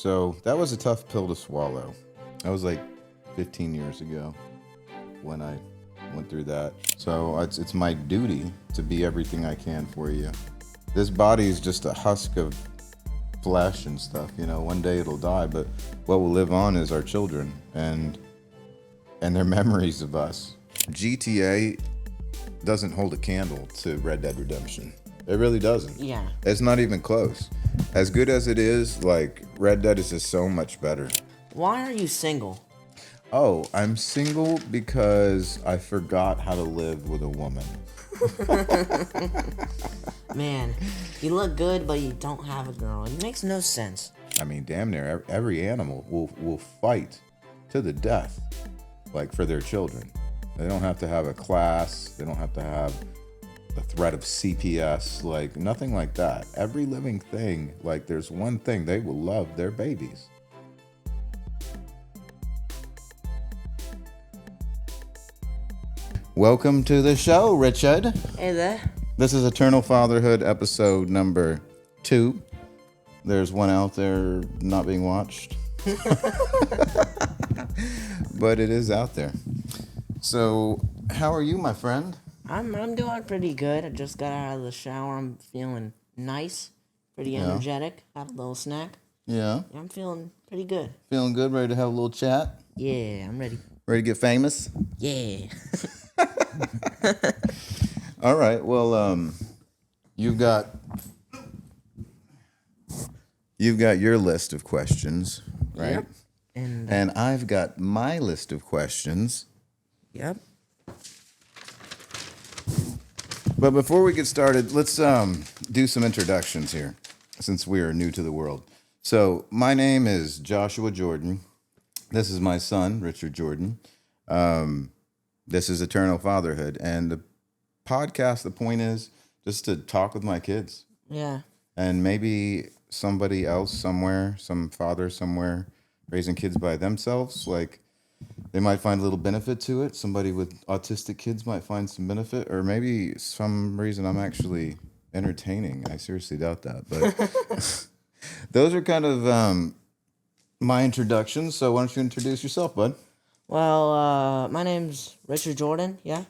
So that was a tough pill to swallow. That was like 15 years ago when I went through that. So it's my duty to be everything I can for you. This body is just a husk of flesh and stuff. You know, one day it'll die, but what will live on is our children and their memories of us. GTA doesn't hold a candle to Red Dead Redemption. It really doesn't. Yeah. It's not even close. As good as it is, like, Red Dead is just so much better. Why are you single? Oh, I'm single because I forgot how to live with a woman. Man, you look good, but you don't have a girl. It makes no sense. I mean, damn near every animal will fight to the death, like, for their children. They don't have to have a class. They don't have to have the threat of CPS, like, nothing like that. Every living thing, like, there's one thing, they will love their babies. Welcome to the show, Richard. Hey there. This is Eternal Fatherhood episode number 2. There's one out there not being watched. But it is out there. So, how are you, my friend? I'm doing pretty good. I just got out of the shower. I'm feeling nice, pretty energetic. Had a little snack. Yeah. I'm feeling pretty good. Feeling good? Ready to have a little chat? Yeah, I'm ready. Ready to get famous? Yeah. All right. Well, you've got your list of questions, right? Yep. And I've got my list of questions. Yep. But before we get started, let's do some introductions here, since we are new to the world. So my name is Joshua Jordan. This is my son, Richard Jordan. This is Eternal Fatherhood. And the podcast, the point is just to talk with my kids. Yeah. And maybe somebody else somewhere, some father somewhere, raising kids by themselves, like, they might find a little benefit to it. Somebody with autistic kids might find some benefit, or maybe some reason I'm actually entertaining. I seriously doubt that. But those are kind of my introductions. So why don't you introduce yourself, bud? Well, my name's Richard Jordan. Yeah.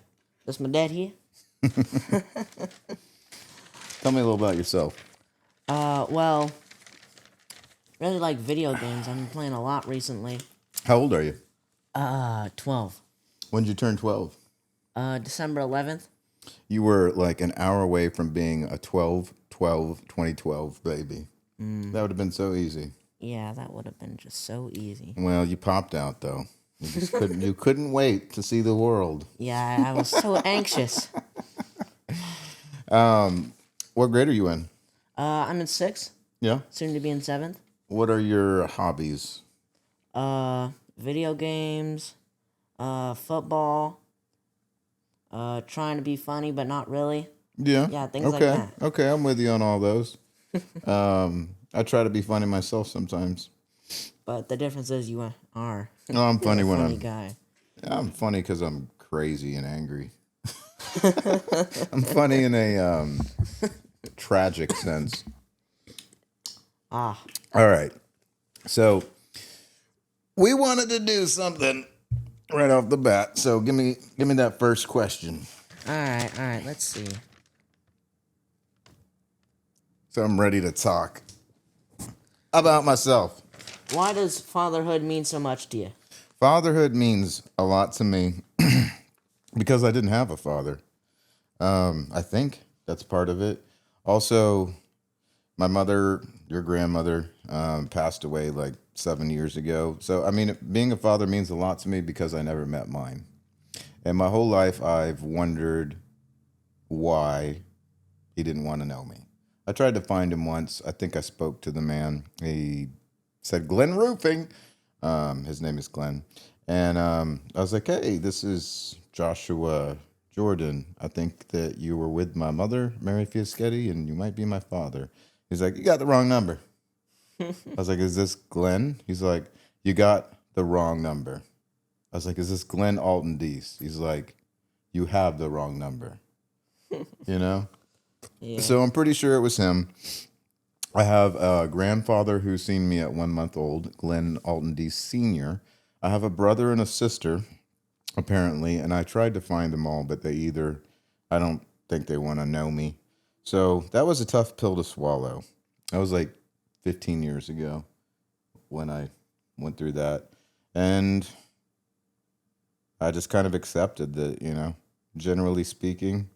That's my dad here. Tell me a little about yourself. Well, really like video games. I've been playing a lot recently. How old are you? 12. When did you turn 12? December 11th. You were like an hour away from being a 2012 baby. That would have been so easy. Yeah, that would have been just so easy. Well, you popped out though. You just couldn't. You couldn't wait to see the world. Yeah, I was so anxious. What grade are you in? I'm in 6th, Yeah. soon to be in 7th. What are your hobbies? Video games, football, trying to be funny but not really. Yeah. Yeah, things okay. like that. Okay, I'm with you on all those. I try to be funny myself sometimes. But the difference is you are. No, I'm funny You're a when funny I'm. guy. I'm funny because I'm crazy and angry. I'm funny in a tragic sense. Ah. All right. So we wanted to do something right off the bat. So give me that first question. All right. Let's see. So I'm ready to talk about myself. Why does fatherhood mean so much to you? Fatherhood means a lot to me because I didn't have a father. I think that's part of it. Also, my mother, your grandmother, passed away like 7 years ago. So, I mean, being a father means a lot to me because I never met mine. And my whole life, I've wondered why he didn't want to know me. I tried to find him once. I think I spoke to the man. He said, Glenn Roofing. His name is Glenn. And I was like, hey, this is Joshua Jordan. I think that you were with my mother, Mary Fiaschetti, and you might be my father. He's like, you got the wrong number. I was like, is this Glenn? He's like, you got the wrong number. I was like, is this Glenn Alton Deese? He's like, you have the wrong number. You know? Yeah. So I'm pretty sure it was him. I have a grandfather who's seen me at 1 month old, Glenn Alton D. Sr. I have a brother and a sister, apparently, and I tried to find them all, but I don't think they want to know me. So that was a tough pill to swallow. That was like 15 years ago when I went through that. And I just kind of accepted that, generally speaking,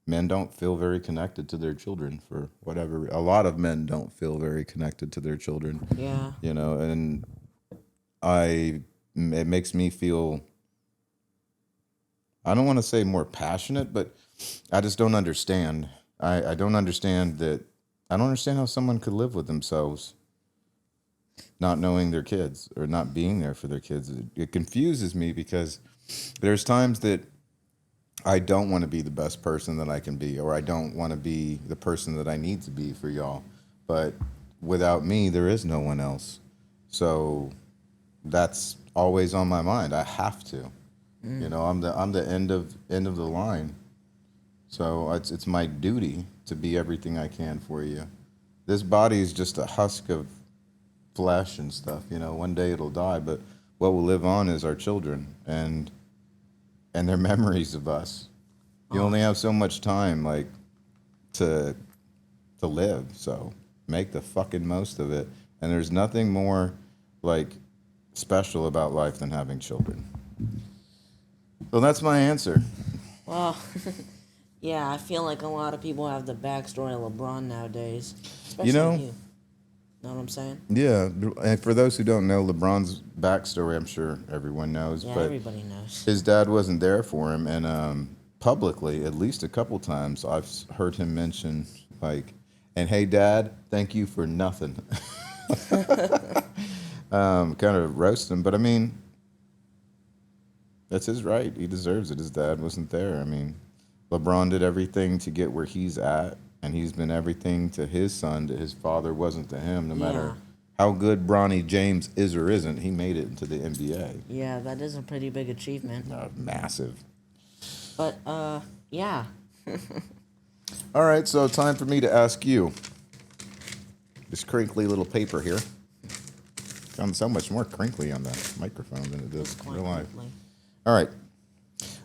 men don't feel very connected to their children for whatever. A lot of men don't feel very connected to their children, Yeah. and it makes me feel, I don't want to say more passionate, but I just don't understand. I don't understand that. I don't understand how someone could live with themselves not knowing their kids or not being there for their kids. It confuses me because there's times that I don't want to be the best person that I can be, or I don't want to be the person that I need to be for y'all. But without me, there is no one else. So that's always on my mind. I have to. I'm the end of the line. So it's my duty to be everything I can for you. This body is just a husk of flesh and stuff. One day it'll die, but what will live on is our children and their memories of us. You only have so much time, like, to live. So make the fucking most of it. And there's nothing more, like, special about life than having children. So that's my answer. Well, yeah, I feel like a lot of people have the backstory of LeBron nowadays, especially You know, you. Know what I'm saying? Yeah, and for those who don't know LeBron's backstory, I'm sure everyone knows, Yeah, but everybody knows. his dad wasn't there for him, and publicly, at least a couple times, I've heard him mention, like, and hey, Dad, thank you for nothing. Kind of roast him, but I mean, that's his right. He deserves it. His dad wasn't there. I mean, LeBron did everything to get where he's at, and he's been everything to his son that his father wasn't to him. No matter how good Bronny James is or isn't, he made it into the NBA. Yeah, that is a pretty big achievement. Massive. But, yeah. All right, so time for me to ask you. This crinkly little paper here. Sounds so much more crinkly on the microphone than it does in real life. Crinkly. All right.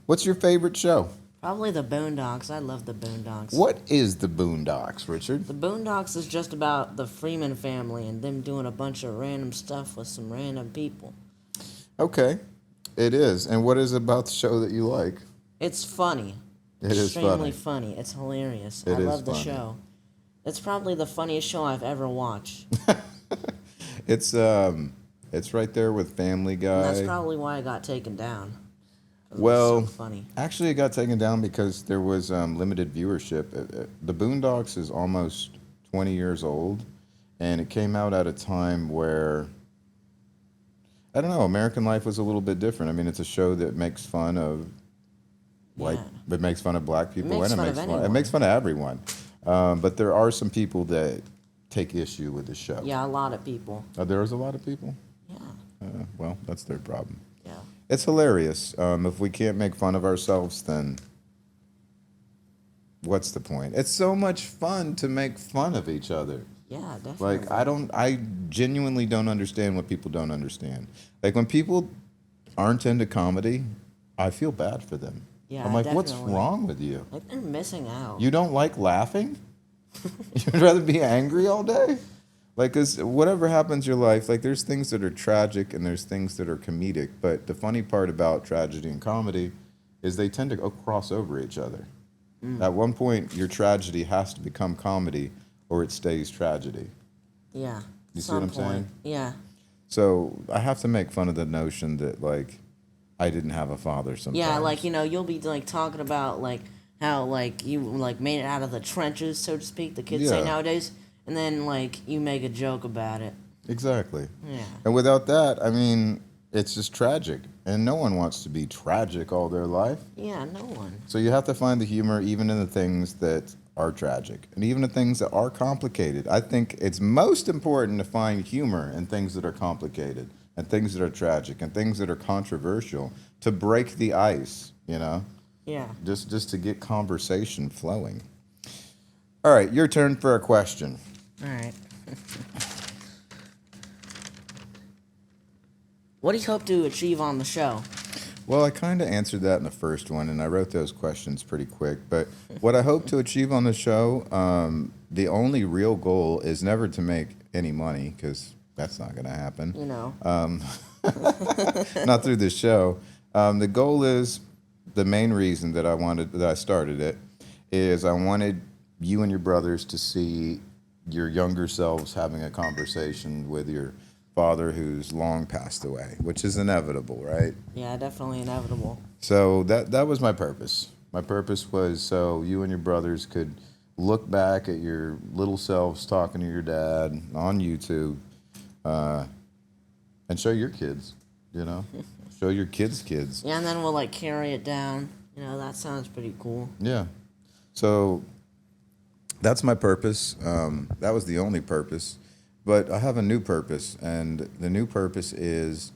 What's your favorite show? Probably the Boondocks. I love the Boondocks. What is the Boondocks, Richard? The Boondocks is just about the Freeman family and them doing a bunch of random stuff with some random people. Okay, it is. And what is it about the show that you like? It's funny. It is Extremely funny. It's hilarious. I love the show. It's probably the funniest show I've ever watched. It's right there with Family Guy. And that's probably why I got taken down. Well, so funny. Actually, it got taken down because there was limited viewership. The Boondocks is almost 20 years old, and it came out at a time where, I don't know, American life was a little bit different. I mean, it's a show that makes fun of it makes fun of black people, and it makes fun of everyone. But there are some people that take issue with the show. Yeah, a lot of people. There's a lot of people? Yeah. Well, that's their problem. Yeah. It's hilarious. If we can't make fun of ourselves, then what's the point? It's so much fun to make fun of each other. Yeah, definitely. Like, I genuinely don't understand what people don't understand. Like, when people aren't into comedy, I feel bad for them. Yeah, I'm like, definitely. What's wrong with you? Like, they're missing out. You don't like laughing? You'd rather be angry all day? Like, 'cause whatever happens in your life, like, there's things that are tragic and there's things that are comedic. But the funny part about tragedy and comedy is they tend to cross over each other. At one point, your tragedy has to become comedy or it stays tragedy. Yeah. You see what I'm saying? Yeah. So I have to make fun of the notion that, like, I didn't have a father sometimes. Yeah, like, you'll be, like, talking about, like, how, like, you, like, made it out of the trenches, so to speak, the kids say nowadays. And then, like, you make a joke about it. Exactly. Yeah. And without that, I mean, it's just tragic. And no one wants to be tragic all their life. Yeah, no one. So you have to find the humor even in the things that are tragic and even the things that are complicated. I think it's most important to find humor in things that are complicated and things that are tragic and things that are controversial to break the ice, Yeah. Just to get conversation flowing. All right, your turn for a question. All right. What do you hope to achieve on the show? Well, I kind of answered that in the first one, and I wrote those questions pretty quick. But what I hope to achieve on the show, the only real goal is never to make any money, because that's not going to happen. You know. Not through this show. The goal is, the main reason that I started it, is I wanted you and your brothers to see your younger selves having a conversation with your father who's long passed away, which is inevitable, right? Yeah, definitely inevitable. So that was my purpose. My purpose was so you and your brothers could look back at your little selves talking to your dad on YouTube, and show your kids, show your kids. Yeah, and then we'll like carry it down. That sounds pretty cool. Yeah. So that's my purpose. That was the only purpose. But I have a new purpose, and the new purpose is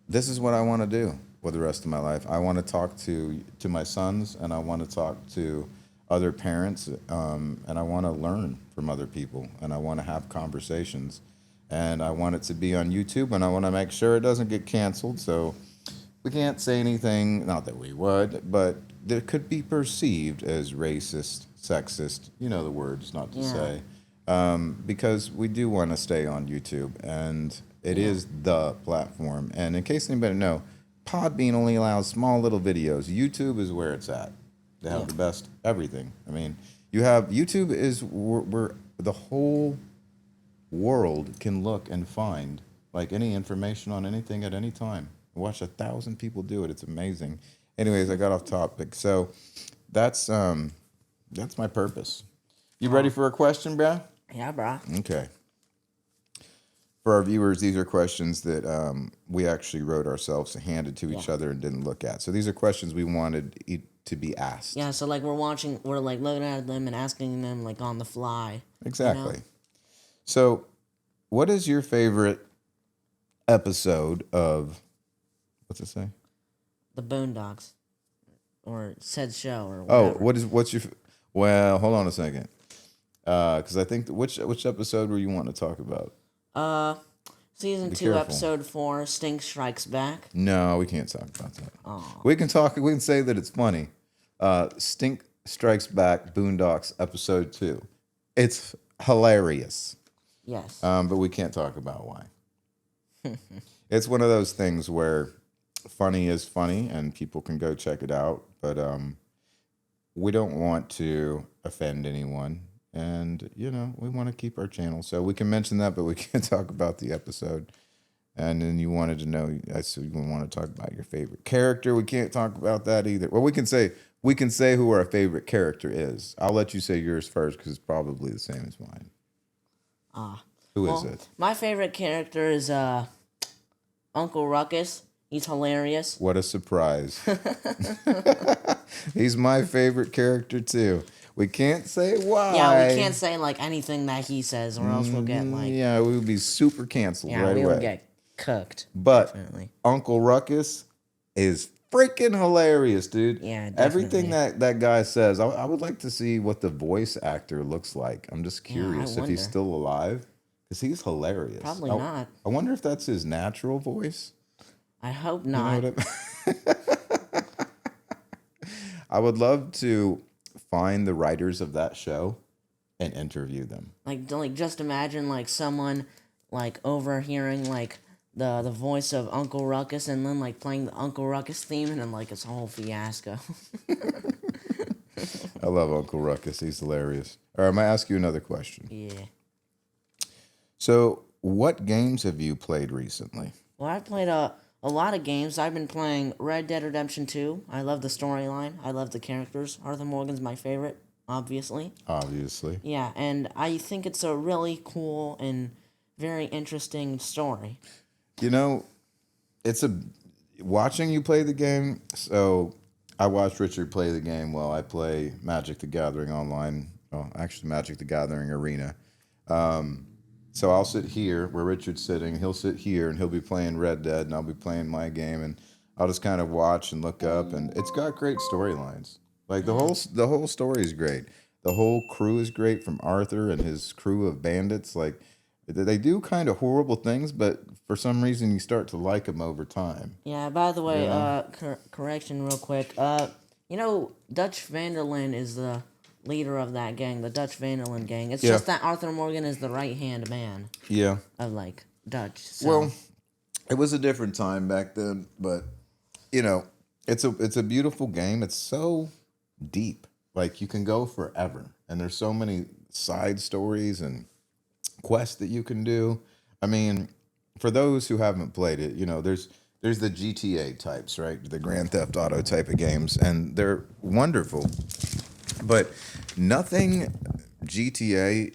this is what I want to do with the rest of my life. I want to talk to my sons, and I want to talk to other parents, and I want to learn from other people, and I want to have conversations, and I want it to be on YouTube, and I want to make sure it doesn't get canceled. So we can't say anything, not that we would, but that could be perceived as racist, sexist, the words not to say. Because we do want to stay on YouTube, and it is the platform. And in case anybody know, Podbean only allows small little videos. YouTube is where it's at. They have the best everything. I mean, YouTube is where the whole world can look and find like any information on anything at any time. I watch 1,000 people do it. It's amazing. Anyways, I got off topic. So that's my purpose. You ready for a question, Brad? Yeah, brah. Okay. For our viewers, these are questions that we actually wrote ourselves and handed to each other and didn't look at. So these are questions we wanted to be asked. Yeah, so like we're like looking at them and asking them like on the fly. Exactly. So what is your favorite episode of, what's it say? The Boondocks. Or said show or whatever. What's your, well, hold on a second. Because I think which episode were you wanting to talk about? Season Be 2, careful. Episode 4, Stink Strikes Back. No, we can't talk about that. Oh. We can say that it's funny. Stink Strikes Back, Boondocks, Episode 2. It's hilarious. Yes. But we can't talk about why. It's one of those things where funny is funny, and people can go check it out. But we don't want to offend anyone. And, we want to keep our channel. So we can mention that, but we can't talk about the episode. And then you wanted to know, I said you want to talk about your favorite character. We can't talk about that either. Well, we can say who our favorite character is. I'll let you say yours first because it's probably the same as mine. Who is it? My favorite character is Uncle Ruckus. He's hilarious. What a surprise. He's my favorite character too. We can't say why. Yeah, we can't say like anything that he says, or else we'll get like. Yeah, we would be super canceled right away. Yeah, we would get cooked. But definitely. Uncle Ruckus is freaking hilarious, dude. Yeah, definitely. Everything that guy says, I would like to see what the voice actor looks like. I'm just curious if he's still alive, because he's hilarious. Probably not. I wonder if that's his natural voice. I hope not. I would love to find the writers of that show and interview them. Like just imagine like someone like overhearing like the voice of Uncle Ruckus and then like playing the Uncle Ruckus theme and then like it's a whole fiasco. I love Uncle Ruckus. He's hilarious. All right, I'm going to ask you another question. Yeah. So, what games have you played recently? Well, I played a lot of games. I've been playing Red Dead Redemption 2. I love the storyline. I love the characters. Arthur Morgan's my favorite, obviously. Obviously. Yeah, and I think it's a really cool and very interesting story. Watching you play the game, so I watched Richard play the game while I play Magic the Gathering online. Oh, actually, Magic the Gathering Arena. So I'll sit here where Richard's sitting. He'll sit here, and he'll be playing Red Dead, and I'll be playing my game, and I'll just kind of watch and look up, and it's got great storylines. Like the whole story is great. The whole crew is great, from Arthur and his crew of bandits. Like they do kind of horrible things, but for some reason you start to like them over time. Yeah. By the You way, know? correction, real quick. Dutch Vanderlyn is the leader of that gang, the Dutch Vanderlyn gang. It's Yeah. just that Arthur Morgan is the right hand man Yeah. of like Dutch. So Well, it was a different time back then, but you know, it's a beautiful game. It's so deep. Like you can go forever, and there's so many side stories and quests that you can do. I mean, for those who haven't played it, there's the GTA types, right? The Grand Theft Auto type of games, and they're wonderful. But nothing GTA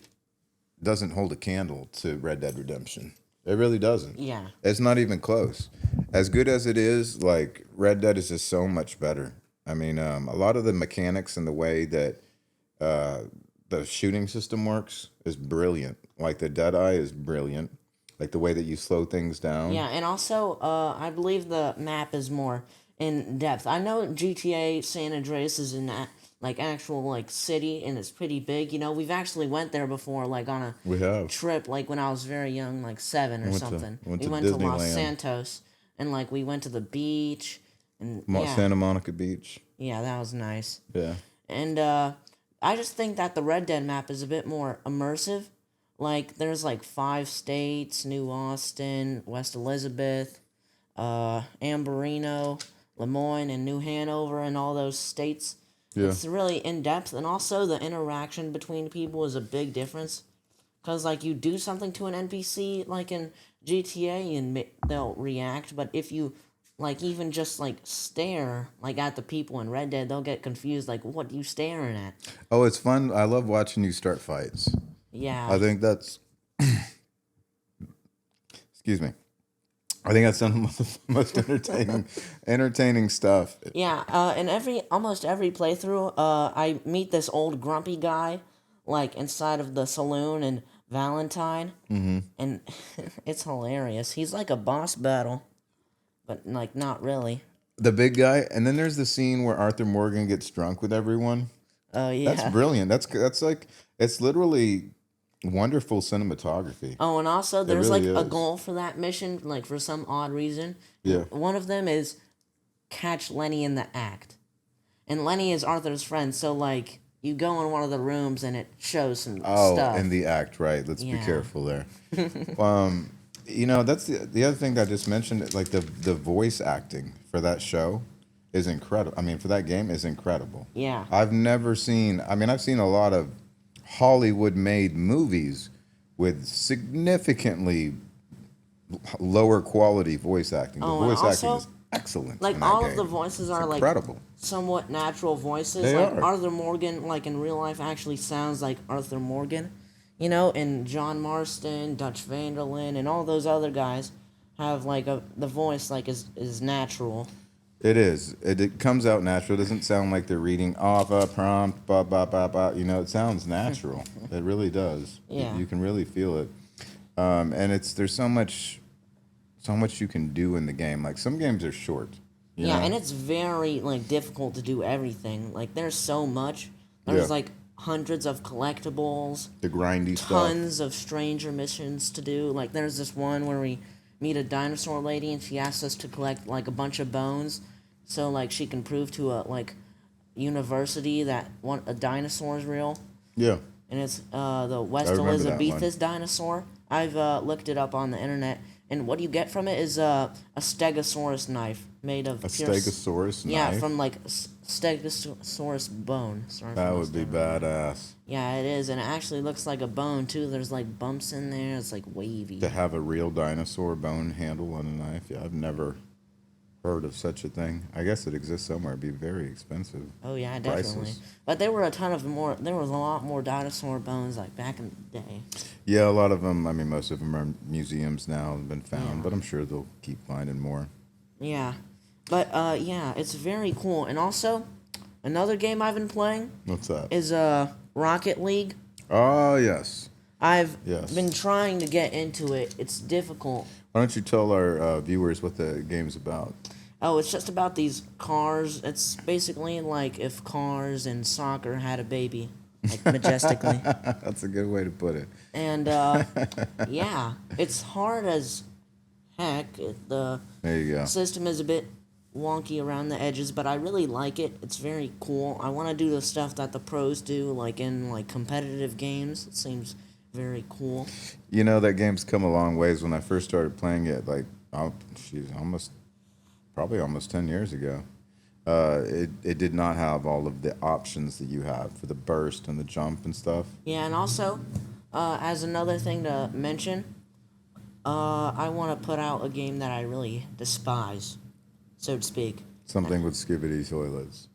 doesn't hold a candle to Red Dead Redemption. It really doesn't. yeah, It's not even close. As good as it is, like Red Dead is just so much better. I mean, a lot of the mechanics and the way that uh, the shooting system works is brilliant. Like the Deadeye is brilliant. Like the way that you slow things down. yeah, and also I believe the map is more in depth. I know GTA San Andreas is in that like actual like city and it's pretty big. We've actually went there before, like on a We have trip, like when I was very young, like 7 or went to something. went We to went to Los Disneyland, Santos and like we went to the beach and yeah, Santa Monica Beach. yeah, that was nice. Yeah, And I just think that the Red Dead map is a bit more immersive. Like there's like 5 states: New Austin, West Elizabeth, Amberino, Lemoyne, and New Hanover, and all those states. yeah. It's really in depth, and also the interaction between people is a big difference. Cause like you do something to an NPC like in GTA and they'll react, but if you like even just like stare like at the people in Red Dead, they'll get confused. Like, what are you staring at? Oh, it's fun. I love watching you start fights. Yeah, I think that's excuse me. I think that's some of the most entertaining stuff. yeah. In almost every playthrough, I meet this old grumpy guy, like inside of the saloon in Valentine, and it's hilarious. He's like a boss battle, but like not really. The big guy, and then there's the scene where Arthur Morgan gets drunk with everyone. Oh That's yeah. brilliant. That's like it's literally wonderful cinematography. Oh, and also there's really like a is. goal for that mission, like for some odd reason. Yeah. One of them is catch Lenny in the act. And Lenny is Arthur's friend, so like you go in one of the rooms and it shows some Oh, stuff. in the act, right? Let's be Yeah. careful there. That's the other thing that I just mentioned. Like the voice acting for that show is incredible. I mean, for that game is incredible. Yeah. I've never seen. I mean, I've seen a lot of Hollywood-made movies with significantly lower quality voice acting. The Oh, and voice acting also, is excellent. like in that all of game. the voices It's are like incredible. somewhat natural voices. They Like are. Arthur Morgan, like in real life, actually sounds like Arthur Morgan, and John Marston, Dutch Vanderlyn, and all those other guys have like the voice like is natural. It is. It comes out natural. It doesn't sound like they're reading off a prompt, ba ba ba ba. It sounds natural. It really does. Yeah. You can really feel it. And there's so much you can do in the game. Like some games are short. you Yeah, know? and it's very like difficult to do everything. Like there's so much. There's Yeah. like hundreds of collectibles, The grindy stuff. tons of stranger missions to do. Like there's this one where we meet a dinosaur lady and she asks us to collect like a bunch of bones so like she can prove to a like university that a dinosaur is real. Yeah. And it's the West remember that one. Elizabethus dinosaur. I've looked it up on the internet, and what you get from it is a Stegosaurus knife made of A pure Stegosaurus yeah, knife. from like Stegosaurus bone. Sorry That for would be messing up. badass. Yeah, it is, and it actually looks like a bone too. There's like bumps in there. It's like wavy. To have a real dinosaur bone handle on a knife. Yeah, I've never heard of such a thing. I guess it exists somewhere. It'd be very expensive. Oh yeah, definitely. Priceless. But there were a ton of more. There was a lot more dinosaur bones like back in the day. Yeah, a lot of them. I mean, most of them are in museums now and been found, Yeah. but I'm sure they'll keep finding more. Yeah, but yeah, it's very cool. And also, another game I've been playing What's that? is Rocket League. Oh, yes. I've Yes. been trying to get into it. It's difficult. Why don't you tell our viewers what the game's about? Oh, it's just about these cars. It's basically like if cars and soccer had a baby. like majestically. That's a good way to put it. And yeah, it's hard as heck. The There you go. system is a bit wonky around the edges, but I really like it. It's very cool. I want to do the stuff that the pros do, like in like competitive games. It seems very cool. You know, that game's come a long ways. When I first started playing it, like, she's probably almost 10 years ago. It did not have all of the options that you have for the burst and the jump and stuff. Yeah, and also, as another thing to mention, I want to put out a game that I really despise, so to speak. Something with Skibidi toilets.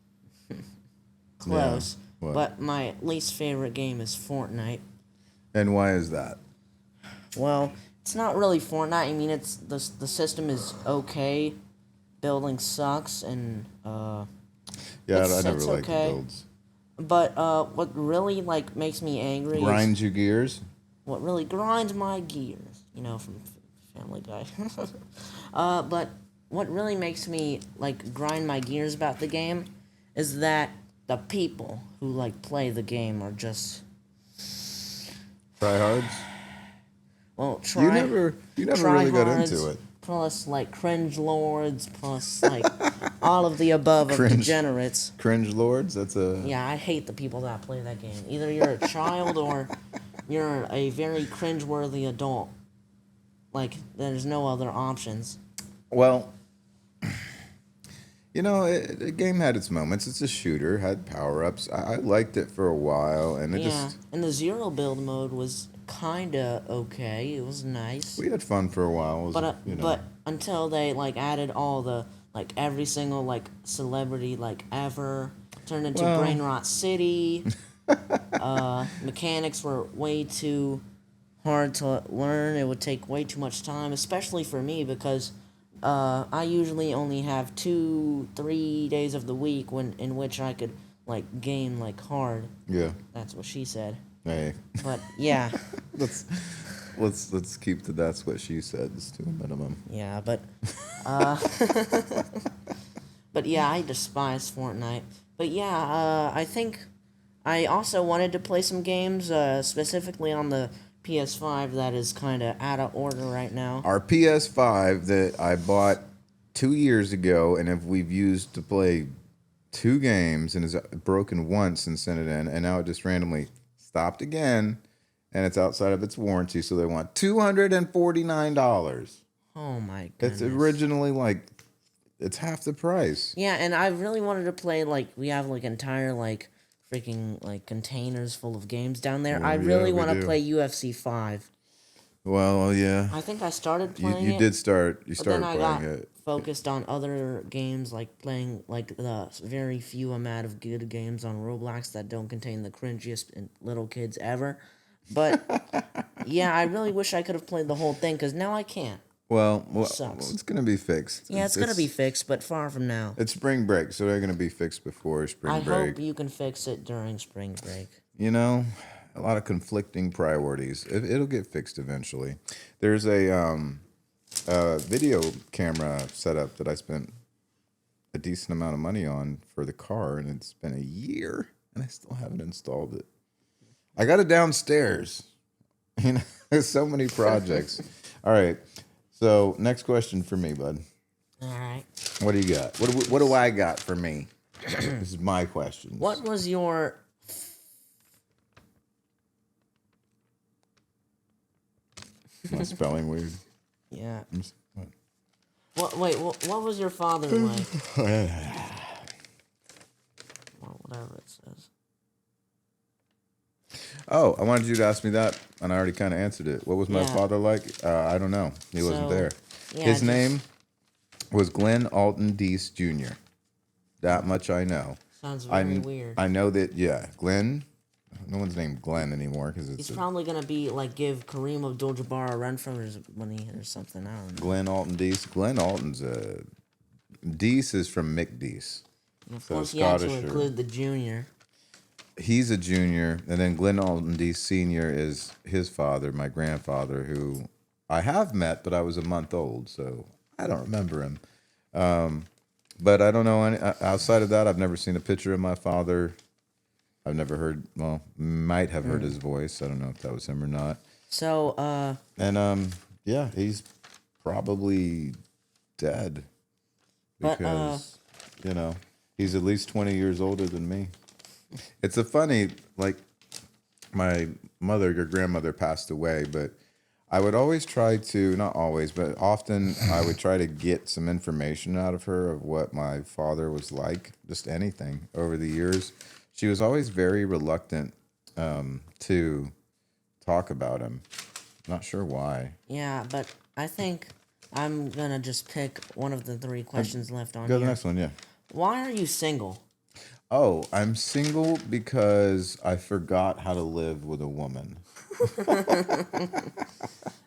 Close. Yeah. What? But my least favorite game is Fortnite. And why is that? Well, it's not really Fortnite. I mean, it's the system is okay. Building sucks, and Yeah, It's- I never it's liked okay. the builds. but what really like makes me angry is Grind you gears? what really grinds my gears. You know, from Family Guy. But what really makes me like grind my gears about the game is that the people who like play the game are just Tryhards? well try. You never really got tryhards, into it. Plus like cringe lords, plus like all of the above of Cringe. degenerates. Cringe lords? That's a. Yeah, I hate the people that play that game. Either you're a child or you're a very cringeworthy adult. Like, there's no other options. Well, you know, the game had its moments. It's a shooter, had power ups. I liked it for a while, and it Yeah, just. and the zero build mode was kinda okay. It was nice, We had fun for a while. It was, but until they like added all the like every single like celebrity like ever turned into Well- Brain Rot City. Mechanics were way too hard to learn. It would take way too much time, especially for me because I usually only have 2-3 days of the week in which I could like game like hard. Yeah. That's what she said. Hey, But yeah, let's keep the that's what she said to a minimum. yeah, uh, but yeah, I despise Fortnite. But yeah, I think I also wanted to play some games, specifically on the PS5 that is kind of out of order right now. Our PS5 that I bought 2 years ago, and if we've used to play 2 games and is broken once and sent it in, and now it just randomly stopped again, and it's outside of its warranty, so they want $249. Oh my It's goodness. originally like it's half the price. Yeah, and I really wanted to play like we have like entire like freaking like containers full of games down there. I Yeah, really we want to do. play UFC 5. Well, yeah, I think I started you, playing you it. did start. You But then started I playing got it. focused on other games, like playing like the very few amount of good games on Roblox that don't contain the cringiest little kids ever. But yeah, I really wish I could have played the whole thing because now I can't. Well, Sucks. it's gonna be fixed. Yeah, it's gonna be fixed, but far from now. It's spring break, so they're gonna be fixed before spring I break. hope you can fix it during spring break. You know, a lot of conflicting priorities. It'll get fixed eventually. There's a video camera setup that I spent a decent amount of money on for the car, and it's been a year, and I still haven't installed it. I got it downstairs. You know, there's so many projects. All right. So next question for me, bud. All right. What do you got? What do I got for me? This is my question. What was your My spelling weird. yeah? What? What? Wait. What was your father like? Well, whatever it says. Oh, I wanted you to ask me that, and I already kind of answered it. What was my Yeah. father like? I don't know. He wasn't So, there. yeah, His just- name was Glenn Alton Deese Jr. That much I know. Sounds I very weird. I know that. Yeah, Glenn. No one's named Glenn anymore because it's He's probably gonna be like give Kareem Abdul-Jabbar a run for his money or something. I don't know. Glenn Alton Deese. Glenn Alton's Deese is from Mick Deese. Of So course, he had to Scottish or- include the junior. He's a junior, and then Glenn Alton Deese Sr. is his father, my grandfather, who I have met, but I was a month old, so I don't remember him. But I don't know any outside of that. I've never seen a picture of my father. I've never heard. Well, might have heard his voice. I don't know if that was him or not. So, And yeah, he's probably dead but because he's at least 20 years older than me. It's a funny like my mother, your grandmother passed away, but I would always try to, not always, but often I would try to get some information out of her of what my father was like, just anything over the years. She was always very reluctant to talk about him. Not sure why. yeah, but I think I'm gonna just pick one of the three questions left on Go to the here. next one, yeah. Why are you single? Oh, I'm single because I forgot how to live with a woman.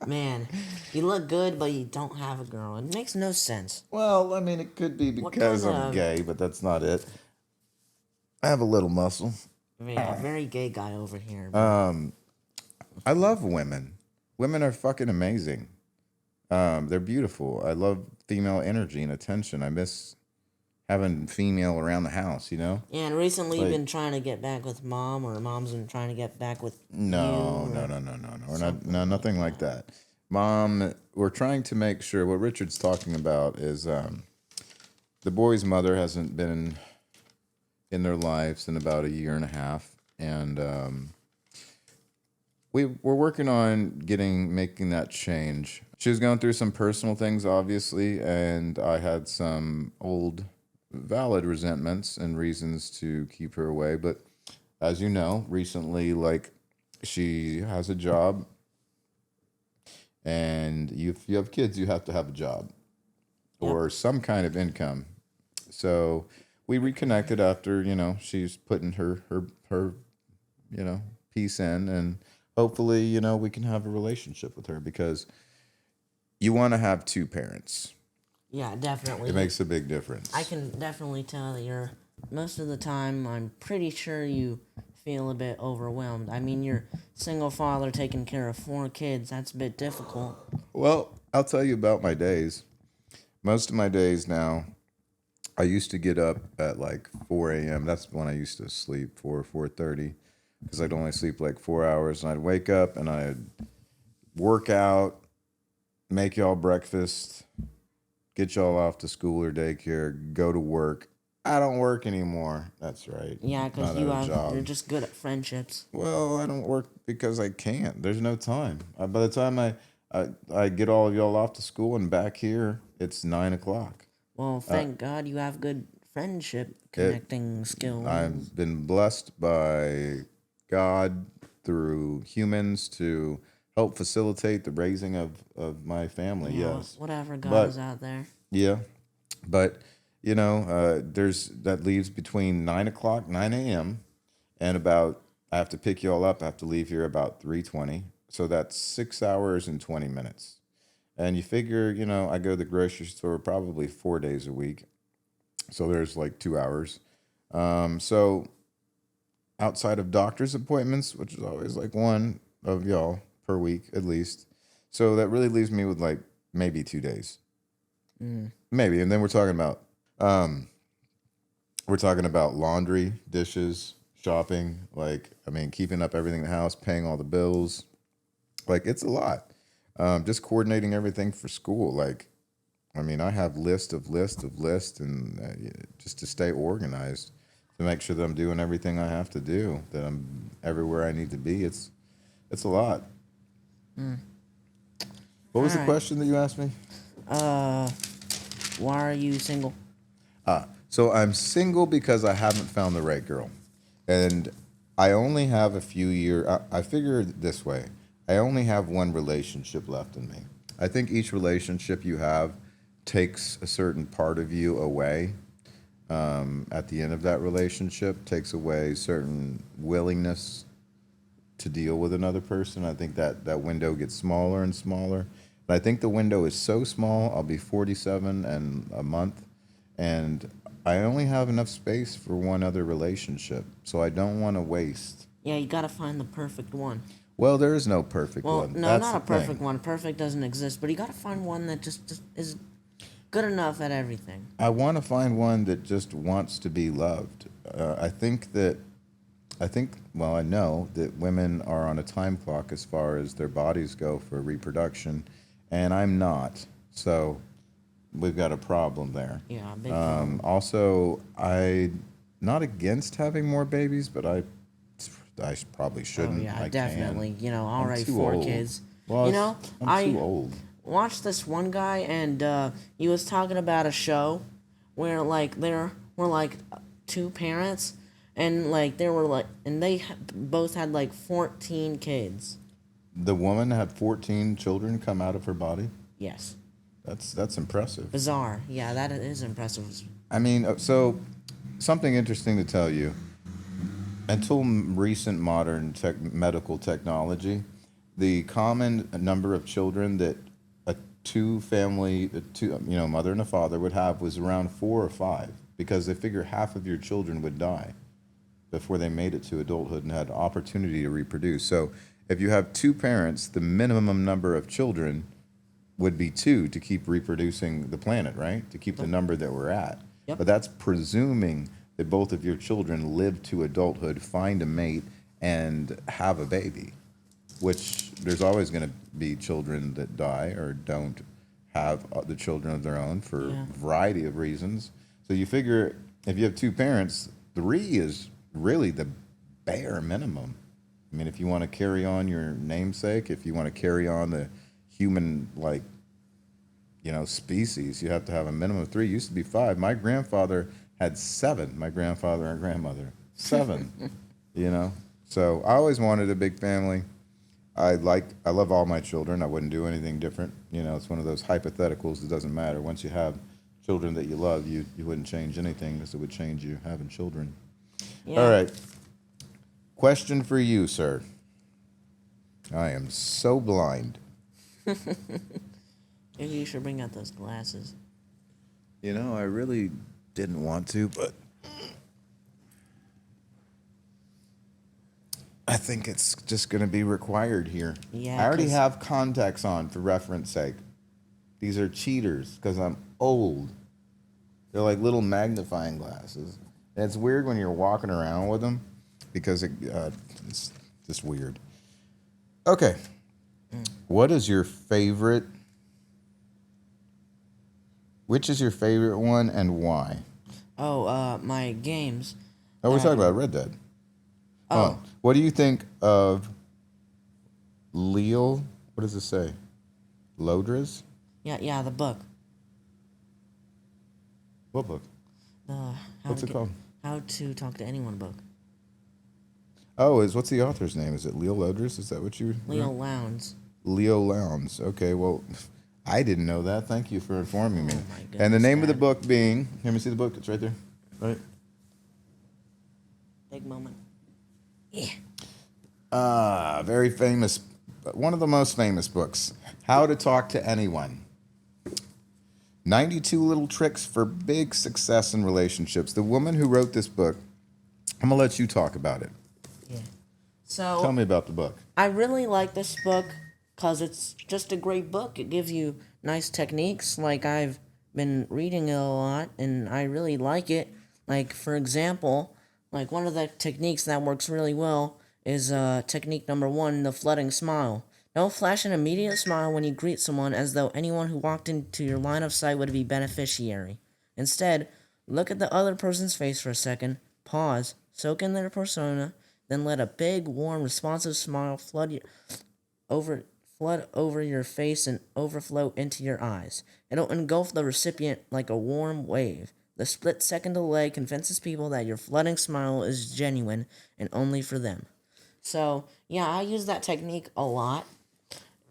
Man, you look good, but you don't have a girl. It makes no sense. Well, I mean, it could be What because kind I'm of gay, but that's not it. I have a little muscle. yeah, very gay guy over here. I love women. Women are fucking amazing. They're beautiful. I love female energy and attention. I miss having female around the house, Yeah, and recently you've Like, been trying to get back with mom, or mom's been trying to get back with no, you, no, or no, no, no, no. We're not, something no, like nothing like that. that. Mom, we're trying to make sure what Richard's talking about is the boy's mother hasn't been in their lives in about a year and a half. And we're working on making that change. She was going through some personal things, obviously, and I had some old valid resentments and reasons to keep her away. But as you know, recently, like she has a job, and if you have kids, you have to have a job Yep. or some kind of income. So we reconnected after she's putting her piece in, and hopefully we can have a relationship with her because you want to have two parents. Yeah, definitely. It makes a big difference. I can definitely tell that you're most of the time. I'm pretty sure you feel a bit overwhelmed. I mean, you're single father taking care of 4 kids. That's a bit difficult. Well, I'll tell you about my days. Most of my days now, I used to get up at like 4 a.m. That's when I used to sleep, 4:30, because I'd only sleep like 4 hours, and I'd wake up and I'd work out, make y'all breakfast, get y'all off to school or daycare, go to work. I don't work anymore. That's right. Yeah, because Not at a you're job. just good at friendships. Well, I don't work because I can't. There's no time. By the time I get all of y'all off to school and back here, it's 9 o'clock. Well, thank God you have good friendship It connecting skills. I've been blessed by God through humans to help facilitate the raising of my family. You know, Yes, whatever God but is out there. yeah, but there's that leaves between 9 o'clock, 9 a.m. and about I have to pick you all up. I have to leave here about 3:20. So that's 6 hours and 20 minutes. And you figure, I go to the grocery store probably 4 days a week. So there's like 2 hours. So outside of doctor's appointments, which is always like one of y'all per week at least. So that really leaves me with like maybe 2 days. Maybe. And then um, we're talking about laundry, dishes, shopping, like, I mean, keeping up everything in the house, paying all the bills. Like, it's a lot. Just coordinating everything for school. Like, I mean, I have list of list, and just to stay organized, to make sure that I'm doing everything I have to do, that I'm everywhere I need to be. It's a lot. What was the Alright. question that you asked me? Why are you single? So I'm single because I haven't found the right girl, and I only have a few years. I figure it this way: I only have one relationship left in me. I think each relationship you have takes a certain part of you away. At the end of that relationship, takes away certain willingness to deal with another person. I think that window gets smaller and smaller. But I think the window is so small. I'll be 47 in a month, and I only have enough space for one other relationship. So I don't want to waste. Yeah, you gotta find the perfect one. Well, there is no perfect Well, one. no, That's not the a perfect thing. one. Perfect doesn't exist, but you gotta find one that just is good enough at everything. I want to find one that just wants to be loved. I think that I think, well, I know that women are on a time clock as far as their bodies go for reproduction, and I'm not. So we've got a problem there. Yeah, big problem. Also, I not against having more babies, but I probably Oh shouldn't. yeah, I can. definitely. You know, I'm already too four old. kids. Well, You know, I'm too I old. watched this one guy, and he was talking about a show where like there were like two parents, and like there were like, and they both had like 14 kids. The woman had 14 children come out of her body. Yes, That's impressive. bizarre. Yeah, that is impressive. I mean, so something interesting to tell you. Until recent modern medical technology, the common number of children that a mother and a father would have was around 4 or 5, because they figure half of your children would die before they made it to adulthood and had opportunity to reproduce. So if you have two parents, the minimum number of children would be 2 to keep reproducing the planet, right? To keep the number that we're at. Yep. But that's presuming that both of your children live to adulthood, find a mate, and have a baby, which there's always going to be children that die or don't have the children of their own for Yeah. a variety of reasons. So you figure if you have two parents, 3 is really the bare minimum. I mean, if you want to carry on your namesake, if you want to carry on the human, like, species, you have to have a minimum of 3. It used to be 5. My grandfather had 7. My grandfather and grandmother 7. So I always wanted a big family. I love all my children. I wouldn't do anything different. It's one of those hypotheticals that doesn't matter. Once you have children that you love, you wouldn't change anything because it would change you having children. Yeah. All right. Question for you, sir. I am so blind. Maybe you should bring out those glasses. I really didn't want to, but I think it's just going to be required here. Yeah, I already 'cause- have contacts on for reference sake. These are cheaters because I'm old. They're like little magnifying glasses. And it's weird when you're walking around with them because it's just weird. Okay. What is your favorite? Which is your favorite one and why? Oh, my games. Oh, we're that- talking about Red Dead. Oh, What do you think of Leal? What does it say? Lodras? yeah, the book. What book? How What's to it called? How to talk to anyone book. Oh, what's the author's name? Is it Leal Lodras? Is that what you? Leo Lowndes. Leo Lowndes. Okay, well, I didn't know that. Thank you for informing me. Oh my goodness, And the name of the Dad. book being, let me see the book. It's right there. Right. Big moment. Very famous. One of the most famous books. How to Talk to Anyone. 92 Little Tricks for Big Success in Relationships. The woman who wrote this book, I'm going to let you talk about it. Yeah. So Tell me about the book. I really like this book because it's just a great book. It gives you nice techniques. Like, I've been reading it a lot, and I really like it. Like, for example, like one of the techniques that works really well is technique number 1, the flooding smile. Don't flash an immediate smile when you greet someone as though anyone who walked into your line of sight would be beneficiary. Instead, look at the other person's face for a second, pause, soak in their persona, then let a big, warm, responsive smile over flood over your face and overflow into your eyes. It'll engulf the recipient like a warm wave. The split-second delay convinces people that your flooding smile is genuine and only for them. So, yeah, I use that technique a lot.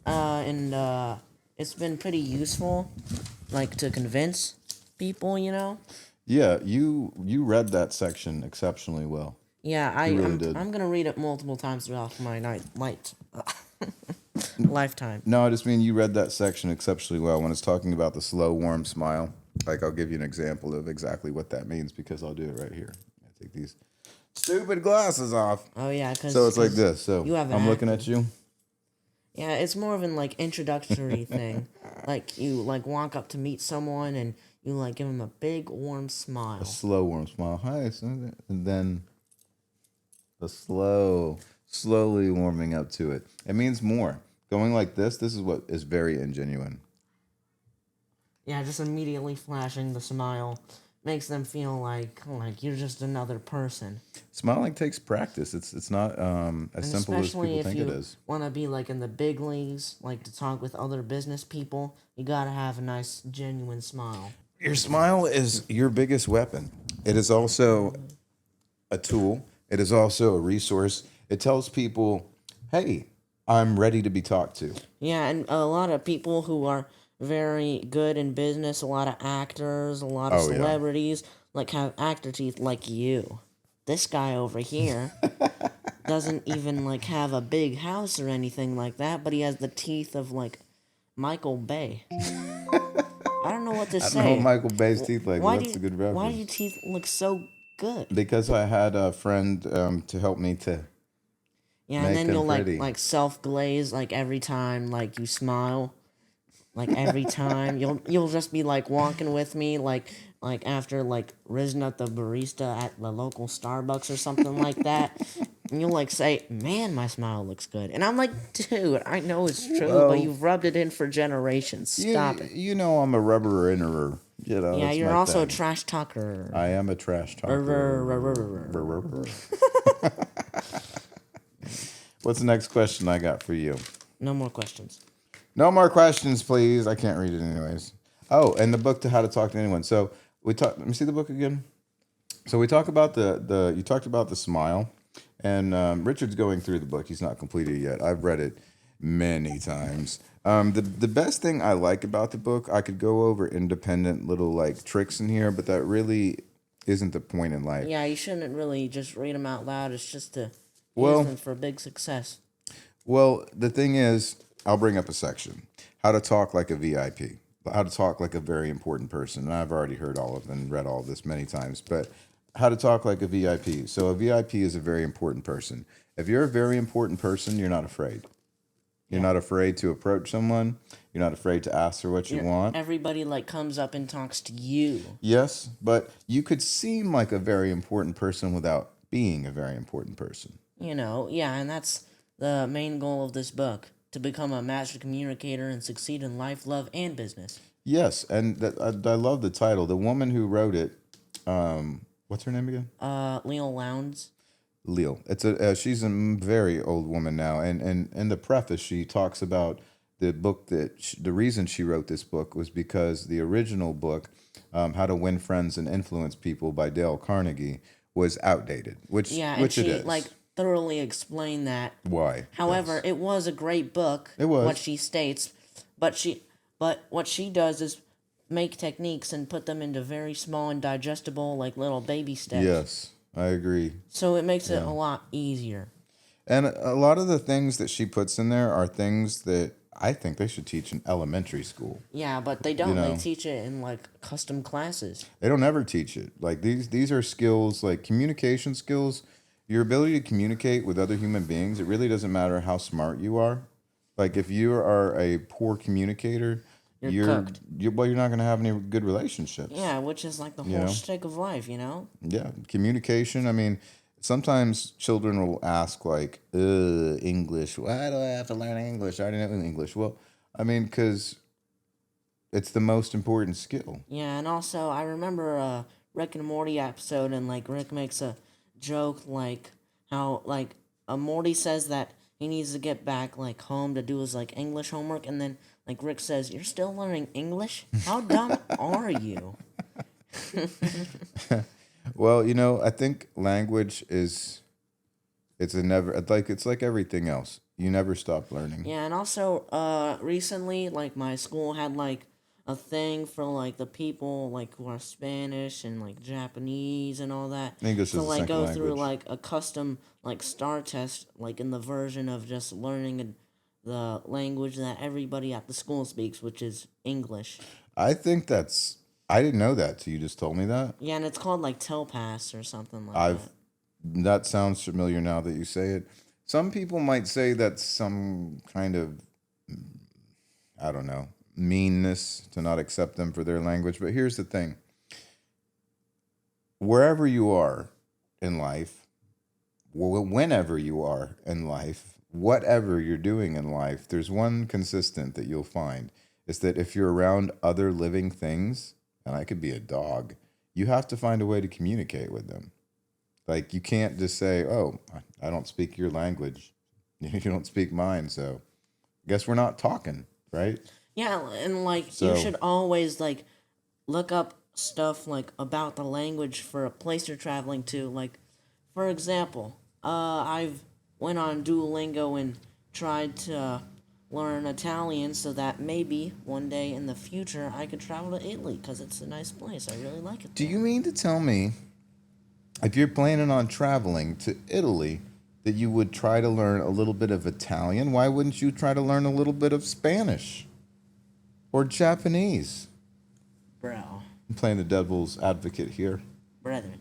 And it's been pretty useful, like, to convince people. Yeah, you read that section exceptionally well. Yeah, You really I'm did. I'm gonna read it multiple times throughout my lifetime. No, I just mean you read that section exceptionally well when it's talking about the slow, warm smile. Like, I'll give you an example of exactly what that means because I'll do it right here. I take these stupid glasses off. Oh yeah, because So it's like this. So you have an I'm looking at active- you. Yeah, it's more of an like introductory thing. Like you like walk up to meet someone and you like give them a big warm smile. A slow, warm smile. Hi. And then A slowly warming up to it. It means more. Going like this is what is very ingenuine. Yeah, just immediately flashing the smile makes them feel like you're just another person. Smiling takes practice. It's not as And simple as especially people if think it you is. want to be like in the big leagues, like to talk with other business people, you gotta have a nice, genuine smile. Your smile is your biggest weapon. It is also a tool. It is also a resource. It tells people, "Hey, I'm ready to be talked to." Yeah, and a lot of people who are very good in business, a lot of actors, a lot of Oh yeah. celebrities, like have actor teeth like you. This guy over here doesn't even like have a big house or anything like that, but he has the teeth of like Michael Bay. I don't know what to I don't know what say. Michael Bay's teeth like, but Why do that's a good why do your reference. teeth look so good? Because I had a friend to help me to Yeah, and make then them you'll pretty. like self glaze like every time like you smile. Like every time you'll just be like walking with me like after like risen up the barista at the local Starbucks or something like that. And you'll like say, "Man, my smile looks good." And I'm like, "Dude, I know it's true, but Well, you've rubbed it in for generations. you Stop it." you know I'm a rubber innerer. You know Yeah, that's you're my also a thing. trash talker. I am a trash talker. What's the next question I got for you? No more questions. No more questions, please. I can't read it anyways. Oh, and the book to How to Talk to Anyone. So we talk. Let me see the book again. So we talk about the you talked about the smile, and Richard's going through the book. He's not completed it yet. I've read it many times. The best thing I like about the book, I could go over independent little like tricks in here, but that really isn't the point in life. Yeah, you shouldn't really just read them out loud. It's just to use Well, them for big success. well, the thing is, I'll bring up a section: how to talk like a VIP, how to talk like a very important person. And I've already heard all of and read all of this many times, but how to talk like a VIP. So a VIP is a very important person. If you're a very important person, you're not afraid. You're Yeah. not afraid to approach someone. You're not afraid to ask for what you want. Everybody like comes up and talks to you. Yes, but you could seem like a very important person without being a very important person. Yeah, and that's the main goal of this book to become a master communicator and succeed in life, love, and business. Yes, and I love the title. The woman who wrote it, what's her name again? Leo Lowndes. Leal. It's a she's a very old woman now, and in the preface she talks about the book the reason she wrote this book was because the original book, How to Win Friends and Influence People by Dale Carnegie, was outdated, Yeah, and which it she like is. thoroughly explained that. Why? However, Yes, it was a great book, it what was. she states, but what she does is make techniques and put them into very small and digestible like little baby steps. Yes, I agree. So it makes it a Yeah. lot easier. And a lot of the things that she puts in there are things that I think they should teach in elementary school. Yeah, but they You don't. They know, teach it in like custom classes. they don't ever teach it. Like these are skills like communication skills. Your ability to communicate with other human beings, it really doesn't matter how smart you are. Like if you are a poor communicator, You're cooked. you're not going to have any good relationships, Yeah, which is like the you whole know? shtick of life. Yeah, communication. I mean, sometimes children will ask like, English. Why do I have to learn English? I already know English. Well, I mean, because it's the most important skill. Yeah, and also I remember a Rick and Morty episode, and like Rick makes a joke like how like Morty says that he needs to get back like home to do his like English homework, and then like Rick says, "You're still learning English? How dumb are you?" Well, I think language is it's a never it's like everything else. You never stop learning. Yeah, and also, recently, like my school had like a thing for like the people like who are Spanish and like Japanese and all that English to is a like second go through language. like a custom like star test like in the version of just learning the language that everybody at the school speaks, which is English. I think I didn't know that till you just told me that. Yeah, and it's called like Telpass or something like I've that. that sounds familiar now that you say it. Some people might say that's some kind of, I don't know, meanness to not accept them for their language. But here's the thing: wherever you are in life, whenever you are in life, whatever you're doing in life, there's one consistent that you'll find is that if you're around other living things, and I could be a dog, you have to find a way to communicate with them. Like you can't just say, "Oh, I don't speak your language. You don't speak mine, so guess we're not talking," right? Yeah, and like you So, should always like look up stuff like about the language for a place you're traveling to. Like, for example, I've went on Duolingo and tried to learn Italian so that maybe one day in the future I could travel to Italy because it's a nice place. I really like it do there. you mean to tell me if you're planning on traveling to Italy that you would try to learn a little bit of Italian? Why wouldn't you try to learn a little bit of Spanish or Japanese? Bro, I'm playing the devil's advocate here. brethren,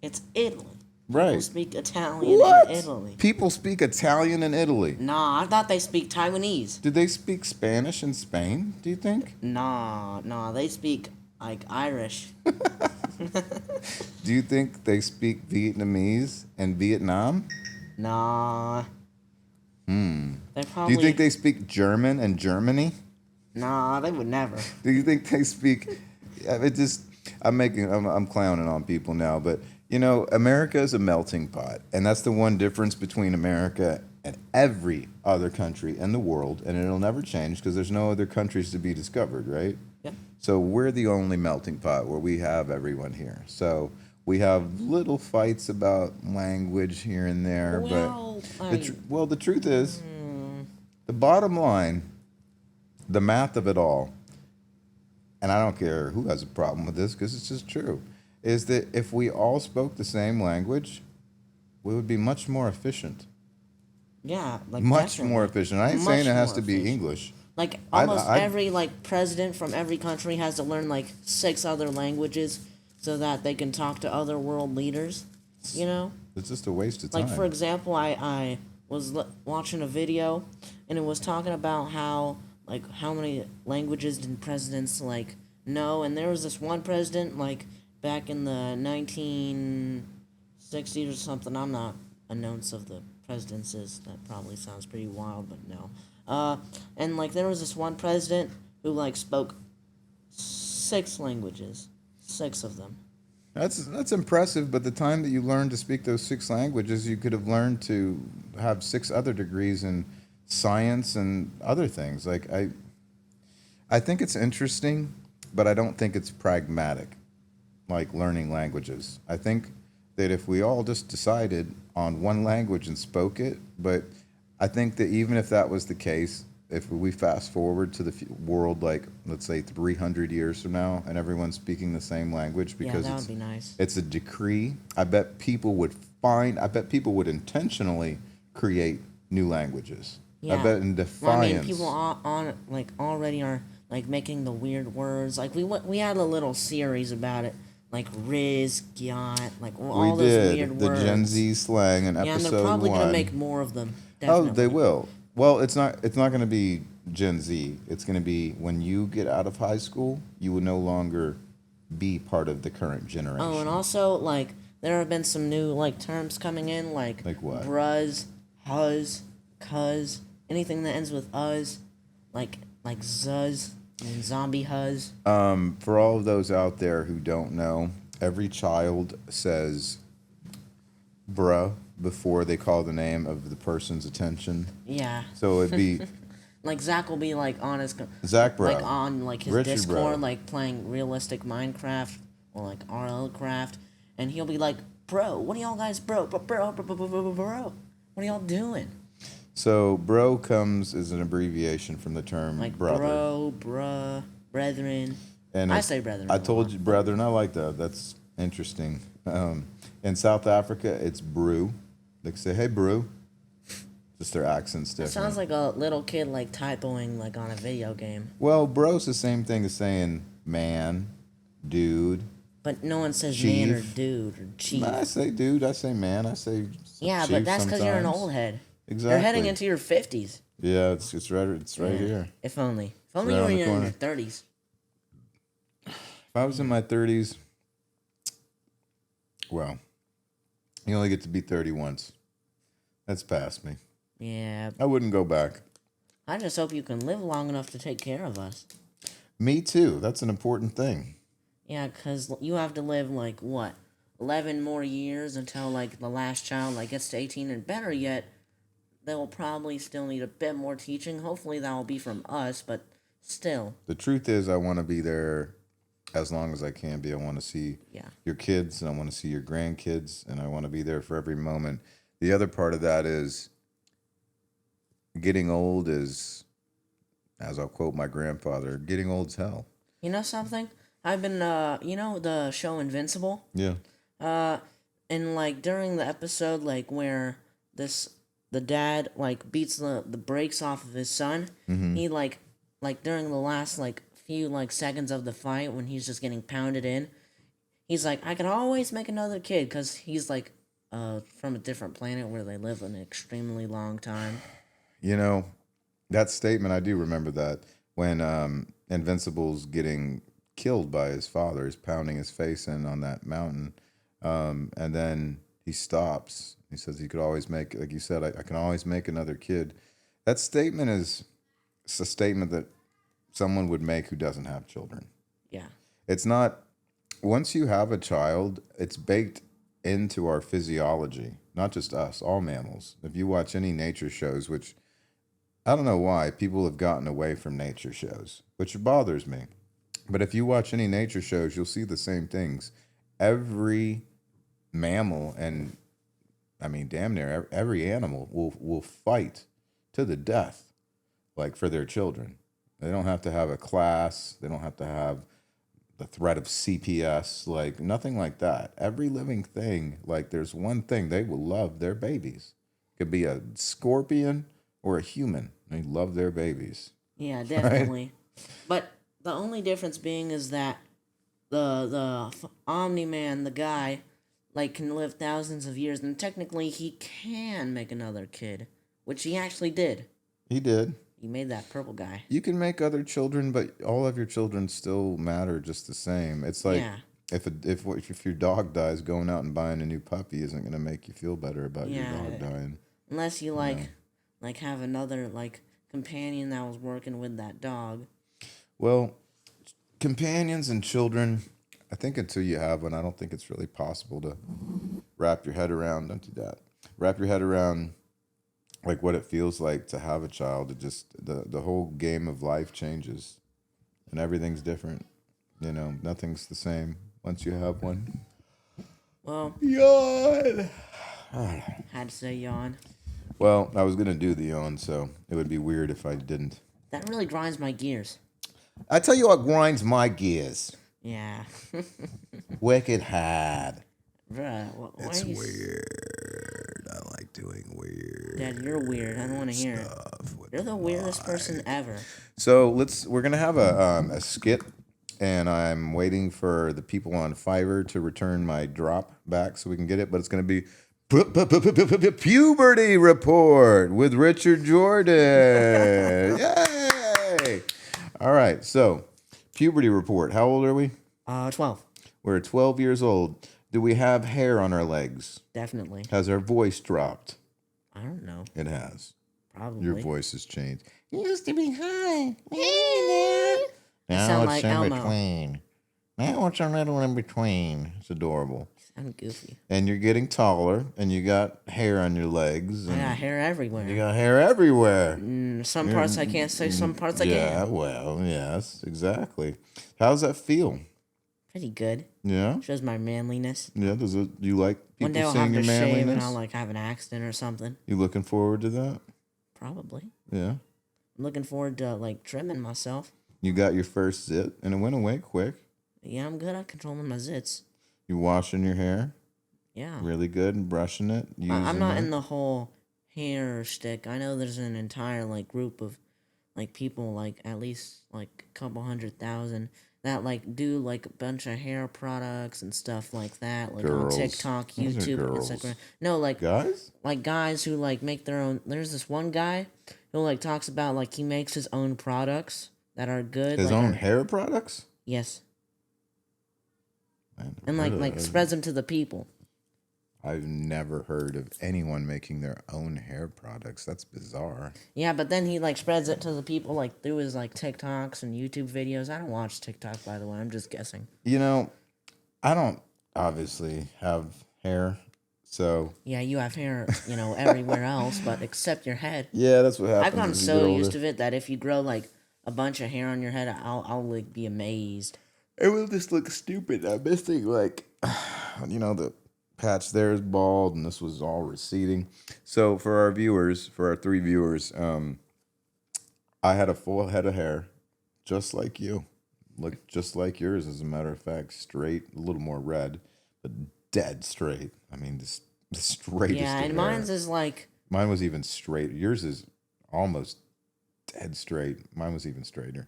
it's Italy. People Right. speak Italian What? in Italy. People speak Italian in Italy. Nah, I thought they speak Taiwanese. Do they speak Spanish in Spain, do you think? Nah, they speak like Irish. Do you think they speak Vietnamese in Vietnam? Nah. They Do probably. you think they speak German in Germany? Nah, they would never. Do you think they speak? It just I'm clowning on people now, but you know, America is a melting pot, and that's the one difference between America and every other country in the world, and it'll never change because there's no other countries to be discovered, right? Yep. So we're the only melting pot where we have everyone here. So we have little fights about language here and there, Well, but the truth is, the bottom line, the math of it all, and I don't care who has a problem with this because it's just true, is that if we all spoke the same language, we would be much more efficient. yeah, like Much definitely. more efficient. I ain't Much saying it has more to be efficient. English. Like I- almost I- every like president from every country has to learn like 6 other languages so that they can talk to other world leaders. You know, It's just a waste of time. like for example, I was watching a video and it was talking about how many languages did presidents like know, and there was this one president like back in the 1960s or something. I'm not a nonce of the presidents. That probably sounds pretty wild, but no. And like there was this one president who like spoke 6 languages, 6 of them. That's impressive, but the time that you learned to speak those 6 languages, you could have learned to have 6 other degrees in science and other things. Like I think it's interesting, but I don't think it's pragmatic, like learning languages. I think that if we all just decided on one language and spoke it, but I think that even if that was the case, if we fast forward to the world, like let's say 300 years from now, and everyone's speaking the same language Yeah, because that would be nice. it's a decree, I bet people would intentionally create new languages. Yeah. I bet in Well, I mean, defiance. people on like already are like making the weird words. Like we had a little series about it, like Riz, Gyat, like we all those did weird the words. Gen Z slang in Yeah, and episode they're probably 1. gonna make more of them. Oh, Definitely. they will. Well, it's not going to be Gen Z. It's going to be when you get out of high school, you will no longer be part of the current generation. Oh, and also like there have been some new like terms coming in, like Like what? bruz, huz, cuz, anything that ends with uz, like zuz and zombie huz. For all of those out there who don't know, every child says bruh before they call the name of the person's attention. Yeah. So it'd be Like Zach will be like on his Zach bro. like on like his Richard Discord, bro. like playing realistic Minecraft or like RL Craft, and he'll be like, "Bro, what are y'all guys, bro, what are y'all doing?" So bro comes as an abbreviation from the term Like brother. bro, bruh, brethren. And I it's- say brethren. I a told lot. you, brethren. I like that. That's interesting. In South Africa, it's brew. They say, "Hey, brew." Just their accents It different. sounds like a little kid like typoing like on a video game, Well, bro's the same thing as saying man, dude. but no one says man or Chief. dude or chief. I say dude. I say man. I say Yeah, chief but that's because you're an sometimes. old head. Exactly. You're heading into your 50s. Yeah, it's right. It's right Yeah. here. If only. If only right you were on the in corner. your 30s. If I was in my 30s, well, You only get to be 30 once. That's past me. Yeah. I wouldn't go back. I just hope you can live long enough to take care of us. Me too. That's an important thing. Yeah, because you have to live, 11 more years until, the last child, gets to 18, and better yet, they'll probably still need a bit more teaching. Hopefully that will be from us, but still. The truth is, I want to be there as long as I can be. I want to see Yeah. your kids, and I want to see your grandkids, and I want to be there for every moment. The other part of that is getting old is, as I'll quote my grandfather, getting old's hell. You know something? I've been, the show Invincible? Yeah. And, during the episode, where the dad, beats the brakes off of his son, he, during the last, few, seconds of the fight when he's just getting pounded in, he's like, I can always make another kid, because he's, from a different planet where they live an extremely long time. You know, that statement, I do remember that when Invincible's getting killed by his father, he's pounding his face in on that mountain. And then he stops. He says he could always make, like you said, I can always make another kid. That statement it's a statement that someone would make who doesn't have children. Yeah. It's not, once you have a child, it's baked into our physiology, not just us, all mammals. If you watch any nature shows, which I don't know why people have gotten away from nature shows, which bothers me. But if you watch any nature shows, you'll see the same things. Every mammal, and I mean damn near every animal will fight to the death, for their children. They don't have to have a class. They don't have to have the threat of CPS, nothing like that. Every living thing, there's one thing, they will love their babies. It could be a scorpion or a human. They love their babies. Yeah, definitely. Right? But the only difference being is that the Omni-Man, the guy, can live thousands of years, and technically he can make another kid, which he actually did. He did. He made that purple guy. You can make other children, but all of your children still matter just the same. It's like if your dog dies, going out and buying a new puppy isn't going to make you feel better about your dog dying. Unless you have another companion that was working with that dog. Well, companions and children, I think until you have one, I don't think it's really possible to wrap your head around. Don't do that. Wrap your head around what it feels like to have a child. It just the whole game of life changes, and everything's different. Nothing's the same once you have one. Well, yawn. Had to say yawn. Well, I was gonna do the yawn, so it would be weird if I didn't. That really grinds my gears. I tell you what grinds my gears. Yeah. Wicked hard. Bruh, it's weird. I like doing weird. Dad, you're weird. I don't want to hear it. You're the weirdest person ever. So we're gonna have a skit, and I'm waiting for the people on Fiverr to return my drop back so we can get it. But it's gonna be Puberty Report with Richard Jordan. Yay! All right, so Puberty Report. How old are we? 12. We're 12 years old. Do we have hair on our legs? Definitely. Has our voice dropped? I don't know. It has. Probably. Your voice has changed. You used to be high. Now it's in between. Now it's a little in between. It's adorable. I'm goofy. And you're getting taller, and you got hair on your legs. I got hair everywhere. You got hair everywhere. Some parts I can't say, some parts I can. Yeah, well, yes, exactly. How's that feel? Pretty good. Yeah? Shows my manliness. Yeah, do you like people One day I'll seeing have your to manliness? shave and I'll have an accident or something. You looking forward to that? Probably. Yeah. I'm looking forward to trimming myself. You got your first zit, and it went away quick. Yeah, I'm good at controlling my zits. You washing your hair? Yeah. Really good and brushing it? I'm not in the whole hair shtick. I know there's an entire group of people at least a couple 100,000 that do a bunch of hair products and stuff like that girls. On TikTok, YouTube, Instagram. No, guys? Guys who make their own. There's this one guy who talks about he makes his own products that are good. His own hair products? Yes. And spreads them to the people. I've never heard of anyone making their own hair products. That's bizarre. Yeah, but then he like spreads it to the people like through his like TikToks and YouTube videos. I don't watch TikTok, by the way. I'm just guessing. You know, I don't obviously have hair, so Yeah, you have hair, everywhere else, but except your head. yeah, that's what I've happens gotten as you get so used older. to it that if you grow like a bunch of hair on your head, I'll like be amazed. It will just look stupid. I'm missing like, the patch there is bald, and this was all receding. So for our viewers, for our three viewers, I had a full head of hair, just like you, looked just like yours. As a matter of fact, straight, a little more red, but dead straight. I mean, this the straightest Yeah, of and hair. mine's is like Mine was even straight. Yours is almost dead straight. Mine was even straighter.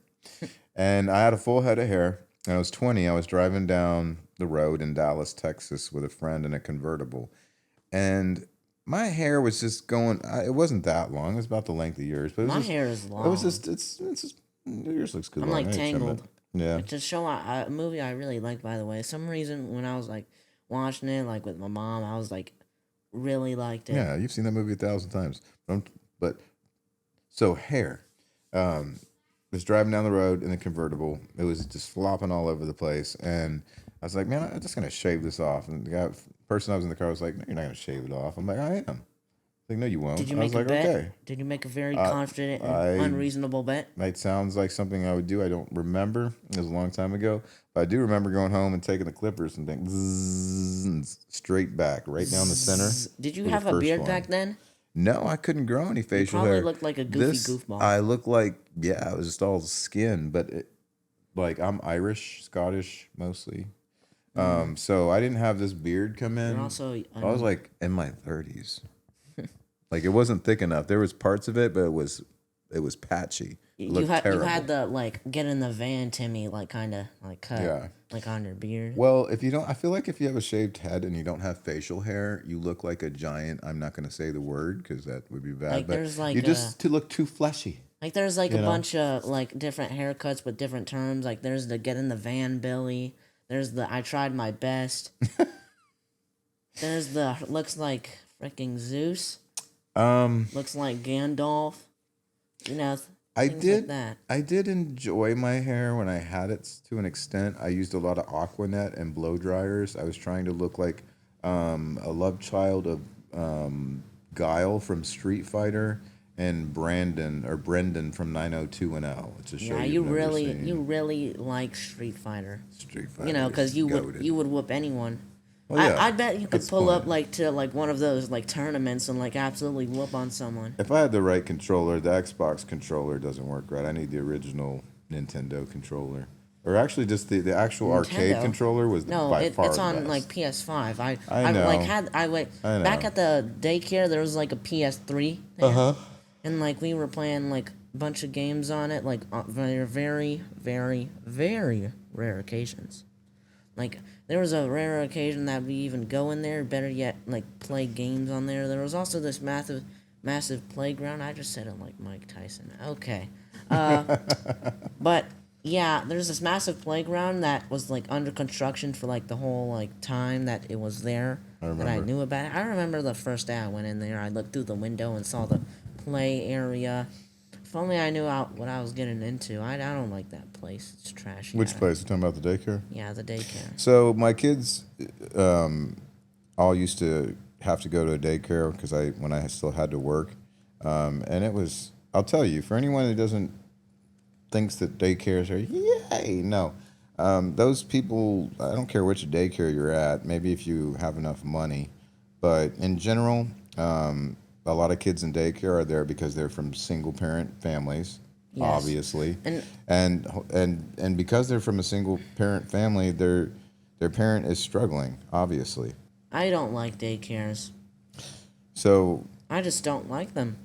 And I had a full head of hair. And I was 20. I was driving down the road in Dallas, Texas with a friend in a convertible. And my hair was just going, it wasn't that long. It was about the length of yours. But it was my just, hair is it was long. just, it's just, yours looks good I'm long. like I ain't trimmed it. tangled. Yeah. It's a show, a movie I really like, by the way. Some reason when I was like watching it, like with my mom, I was like really liked it. Yeah. You've seen that movie 1,000 times. But so hair. Was driving down the road in a convertible. It was just flopping all over the place, and I was like, "Man, I'm just gonna shave this off." And the person I was in the car was like, "No, you're not gonna shave it off." I'm like, "I am." Like, "No, you Did won't." you I was make a like, bet? "Okay." Did you make a very I, confident and I unreasonable bet? It sounds like something I would do. I don't remember. It was a long time ago, but I do remember going home and taking the clippers and then and straight back, right down the center Did you for the have a first beard one. back then? No, I couldn't grow any You facial probably hair. looked like a goofy This goofball. I look like, yeah, it was just all skin, but like I'm Irish, Scottish mostly. So I didn't have this beard come You're in. also I was like in my 30s. Like it wasn't thick enough. There was parts of it, but it was patchy. It you looked had you terrible. had the like get in the van Timmy like kind of like cut Yeah. like on your beard. Well, if you don't, I feel like if you have a shaved head and you don't have facial hair, you look like a giant. I'm not going to say the word because that would be bad. Like but there's like you just to look too fleshy. like there's like You a know? bunch of like different haircuts with different terms. Like there's the get in the van Billy. There's the I tried my best. There's the looks like freaking Zeus. Looks like Gandalf. You know, I things did. like that. I did enjoy my hair when I had it to an extent. I used a lot of Aquanet and blow dryers. I was trying to look like a love child of Guile from Street Fighter and Brendan from 90210. It's a show Yeah, you've never seen. you really like Street Fighter. Street Fighter. You know, because is you goated. would whoop anyone. Well, yeah, I bet you could that's the pull up point. like to like one of those like tournaments and like absolutely whoop on someone. If I had the right controller, the Xbox controller doesn't work right. I need the original Nintendo controller. Or actually, just the actual arcade Nintendo? controller was No, by far it's the on best. like PS5. I know. like had I like I back know. at the daycare there was like a PS3 there, Uh-huh. and like we were playing like a bunch of games on it like very very very very rare occasions. Like there was a rare occasion that we even go in there. Better yet, like play games on there. There was also this massive playground. I just said it like Mike Tyson. Okay, but yeah, there's this massive playground that was like under construction for like the whole like time that it was there. I That I remember. knew about it. I remember the first day I went in there. I looked through the window and saw the play area. If only I knew what I was getting into. I don't like that place. It's trashy. Which place? You talking about the daycare? Yeah, the daycare. So my kids all used to have to go to a daycare because when I still had to work, and it was. I'll tell you, for anyone that doesn't thinks that daycares are yay, no. Those people, I don't care which daycare you're at. Maybe if you have enough money, but in general, a lot of kids in daycare are there because they're from single parent families, Yes. obviously, And and because they're from a single parent family, their parent is struggling, obviously. I don't like daycares. So I just don't like them.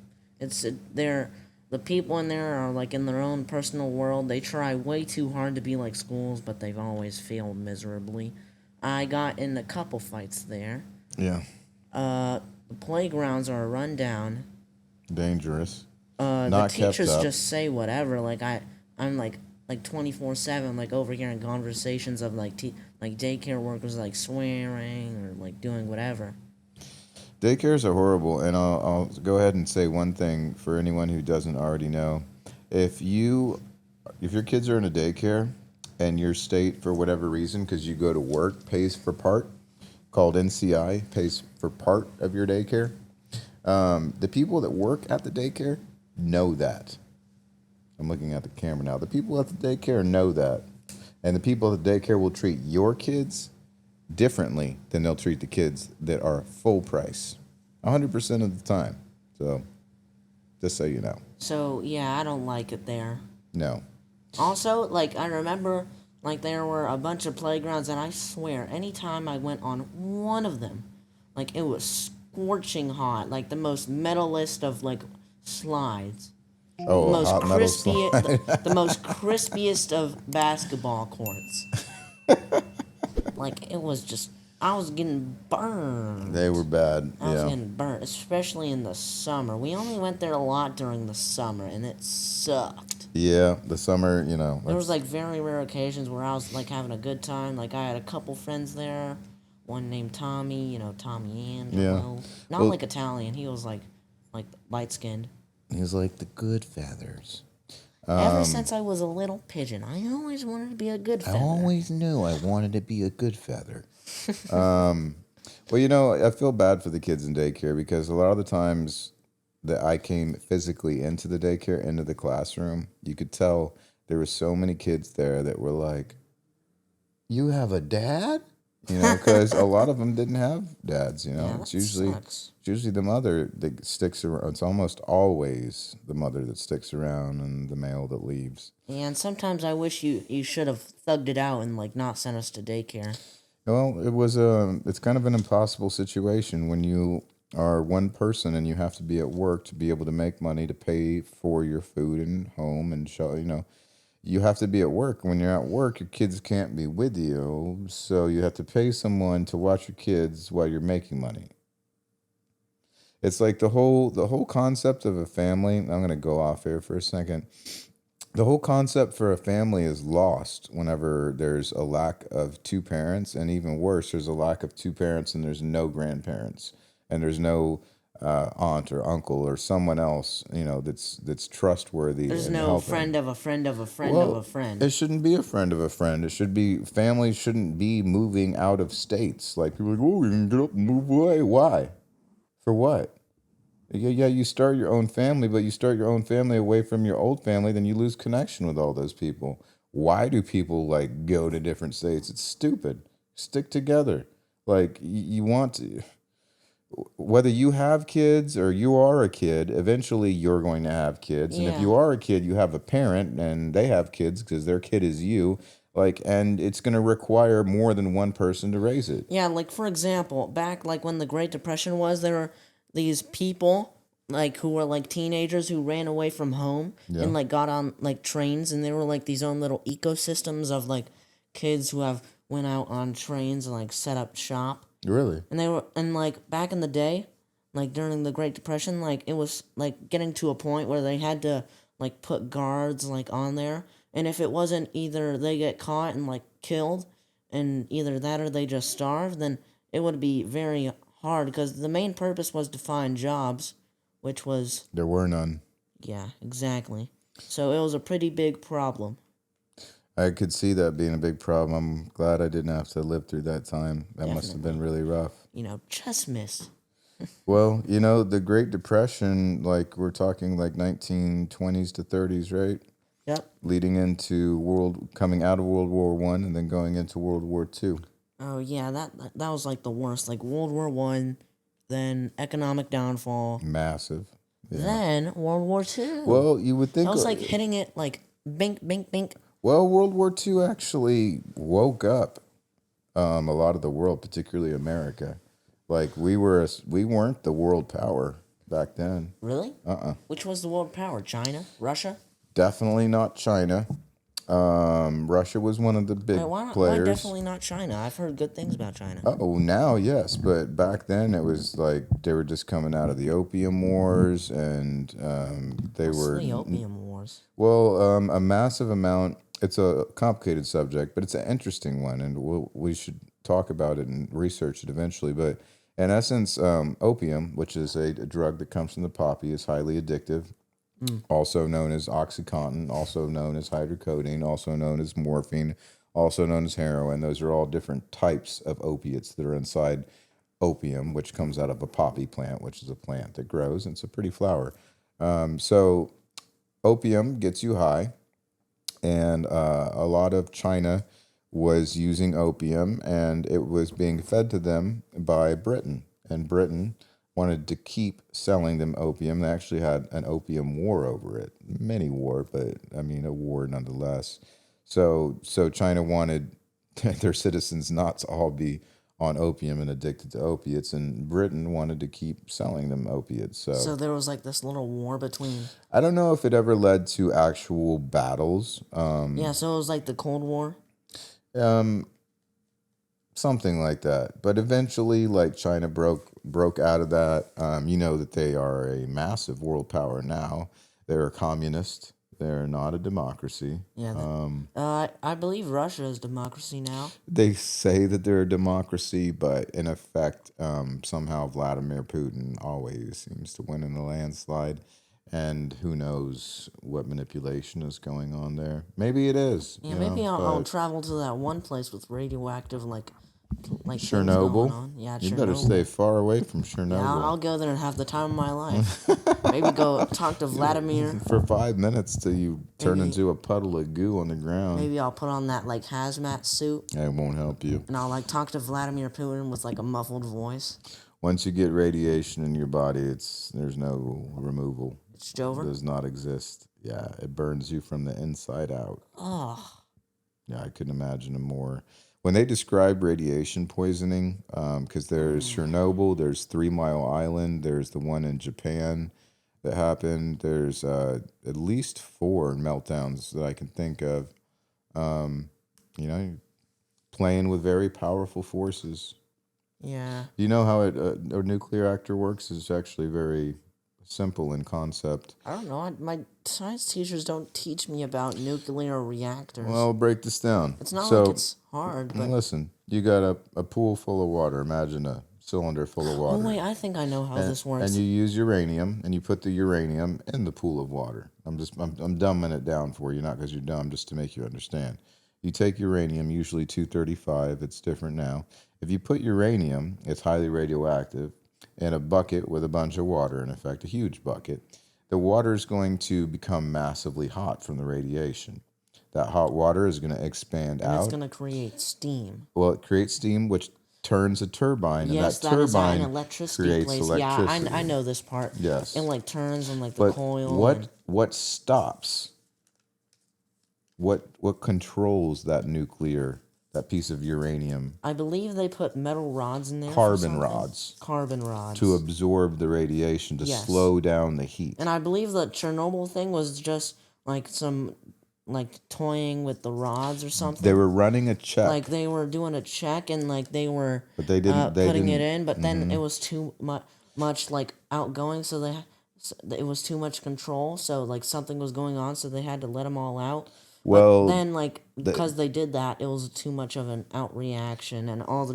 They're the people in there are like in their own personal world. They try way too hard to be like schools, but they've always failed miserably. I got in a couple fights there. yeah, The playgrounds are run down. dangerous. The Not kept teachers up. just say whatever. I'm like 24/7 like overhearing conversations of like daycare workers like swearing or like doing whatever. Daycares are horrible, and I'll go ahead and say one thing for anyone who doesn't already know. If you if your kids are in a daycare and your state for whatever reason because you go to work pays for part, called NCI, pays for part of your daycare, the people that work at the daycare know that. I'm looking at the camera now. The people at the daycare know that. And the people at the daycare will treat your kids differently than they'll treat the kids that are full price. 100% of the time. So, just so you know. So yeah, I don't like it there. No. Also, like I remember, like there were a bunch of playgrounds, and I swear, anytime I went on one of them, like it was scorching hot, like the most metalist of like slides, the Oh, a most hot metal crispy, slide. the most crispiest of basketball courts. Like it was just, I was getting burned. They were bad. I was Yeah. getting burnt, especially in the summer. We only went there a lot during the summer, and it sucked. Yeah. The summer, There was that's, like very rare occasions where I was like having a good time. Like I had a couple friends there. One named Tommy, Tommy yeah. Angelo. Not Well, like Italian. He was like light skinned. he's like the good feathers. Ever since I was a little pigeon, I always wanted to be a good I feather. always knew I wanted to be a good feather. Well, I feel bad for the kids in daycare because a lot of the times that I came physically into the daycare, into the classroom, you could tell there were so many kids there that were like, "You have a dad?" Because a lot of them didn't have dads. Yeah, It's that sucks. usually the mother that sticks around. It's almost always the mother that sticks around and the male that leaves. And sometimes I wish you should have thugged it out and like not sent us to daycare. Well, it's kind of an impossible situation when you are one person and you have to be at work to be able to make money to pay for your food and home and show, you have to be at work. When you're at work, your kids can't be with you, so you have to pay someone to watch your kids while you're making money. It's like the whole concept of a family. I'm going to go off here for a second. The whole concept for a family is lost whenever there's a lack of two parents, and even worse, there's a lack of two parents and there's no grandparents, and there's no aunt or uncle or someone else, that's trustworthy There's and no helping. friend of a friend of a friend of Well, a friend. it shouldn't be a friend of a friend. It should be families shouldn't be moving out of states. Like people are like, oh, you can get up and move away. Why? For what? Yeah, you start your own family, but you start your own family away from your old family, then you lose connection with all those people. Why do people like go to different states? It's stupid. Stick together. Like you want to, whether you have kids or you are a kid, eventually you're going to have kids. And if Yeah. you are a kid, you have a parent and they have kids because their kid is you. Like, and it's going to require more than one person to raise it. Yeah, like for example, back like when the Great Depression was, there were these people like who were like teenagers who ran away from home Yeah. and like got on like trains, and they were like these own little ecosystems of like kids who have went out on trains and like set up shop. Really? And they were, and like back in the day, like during the Great Depression, like it was like getting to a point where they had to like put guards like on there. And if it wasn't either they get caught and like killed, and either that or they just starve, then it would be very hard because the main purpose was to find jobs, which was, There were none. yeah, exactly. So it was a pretty big problem. I could see that being a big problem. I'm glad I didn't have to live through that time. That must have been Definitely. really rough. Just missed. Well, the Great Depression, like we're talking like 1920s to 30s, right? Yep. Leading into coming out of World War One and then going into World War Two. Oh yeah, that was like the worst. Like World War One, then economic downfall, Massive. Yeah. then World War Two. Well, you would think. That was like hitting it like bink, bink, bink. Well, World War Two actually woke up a lot of the world, particularly America. Like we weren't the world power back then. Really? Which was the world power? China? Russia? Definitely not China. Russia was one of the big Why players. definitely not China? I've heard good things about China. Oh, now yes, but back then it was like they were just coming out of the Opium Wars, and they What's were the Opium Wars? a massive amount. It's a complicated subject, but it's an interesting one, and we should talk about it and research it eventually. But In essence, opium, which is a drug that comes from the poppy, is highly addictive. Also known as OxyContin, also known as hydrocodone, also known as morphine, also known as heroin. Those are all different types of opiates that are inside opium, which comes out of a poppy plant, which is a plant that grows, and it's a pretty flower. So opium gets you high, and a lot of China was using opium, and it was being fed to them by Britain. And Britain wanted to keep selling them opium. They actually had an opium war over it, mini war, but I mean a war nonetheless. So China wanted their citizens not to all be on opium and addicted to opiates, and Britain wanted to keep selling them opiates. So So there was like this little war between. I don't know if it ever led to actual battles. Yeah, so it was like the Cold War. Um, Something like that. But eventually, like China broke out of that. You know that they are a massive world power now. They're a communist. They're not a democracy. Yeah. I believe Russia is democracy now. They say that they're a democracy, but in effect, somehow Vladimir Putin always seems to win in a landslide. And who knows what manipulation is going on there? Maybe it is, Yeah, you maybe know. I'll But travel to that one place with radioactive things going Chernobyl, on. Yeah, you better stay Chernobyl. far away from Yeah, I'll Chernobyl. go there and have the time of my life. Maybe go talk to Vladimir. For 5 minutes till you turn Maybe into a puddle of goo on the ground. maybe I'll put on that like hazmat suit It won't help you. and I'll like talk to Vladimir Putin with like a muffled voice. Once you get radiation in your body, there's no removal. It's over. It does not exist. Yeah, it burns you from the inside out. Oh, Yeah, I couldn't imagine a more. When they describe radiation poisoning, because there's Chernobyl, there's 3 Mile Island, there's the one in Japan that happened. There's at least 4 meltdowns that I can think of. Um, you know, playing with very powerful forces. yeah. You know how a nuclear reactor works is actually very simple in concept. I don't know. My science teachers don't teach me about nuclear reactors. Well, I'll break this down. It's not like So, it's hard, but listen, you got a pool full of water. Imagine a cylinder full of oh water. wait, I think I know how this And works. you use uranium, and you put the uranium in the pool of water. I'm dumbing it down for you, not because you're dumb, just to make you understand. You take uranium, usually 235. It's different now. If you put uranium, it's highly radioactive, in a bucket with a bunch of water, in effect, a huge bucket. The water is going to become massively hot from the radiation. That hot water is going to expand And it's out. gonna create steam. Well, it creates steam, which turns a turbine, and Yes, that that is at an turbine electricity creates place. electricity. Yeah, I know this part. Yes. It like turns on like the But coil. And, what stops? What controls that piece of uranium? I believe they put metal rods in there. for Carbon something. rods Carbon rods. to absorb the radiation to Yes. slow down the heat. And I believe the Chernobyl thing was just like some like toying with the rods or something. They were running a check, like they were doing a check and like they were but they didn't. They putting didn't. it in, but then it was too much like outgoing, so it was too much control. So like something was going on, so they had to let them all out. Well, But then like because they did that, it was too much of an outreaction, and all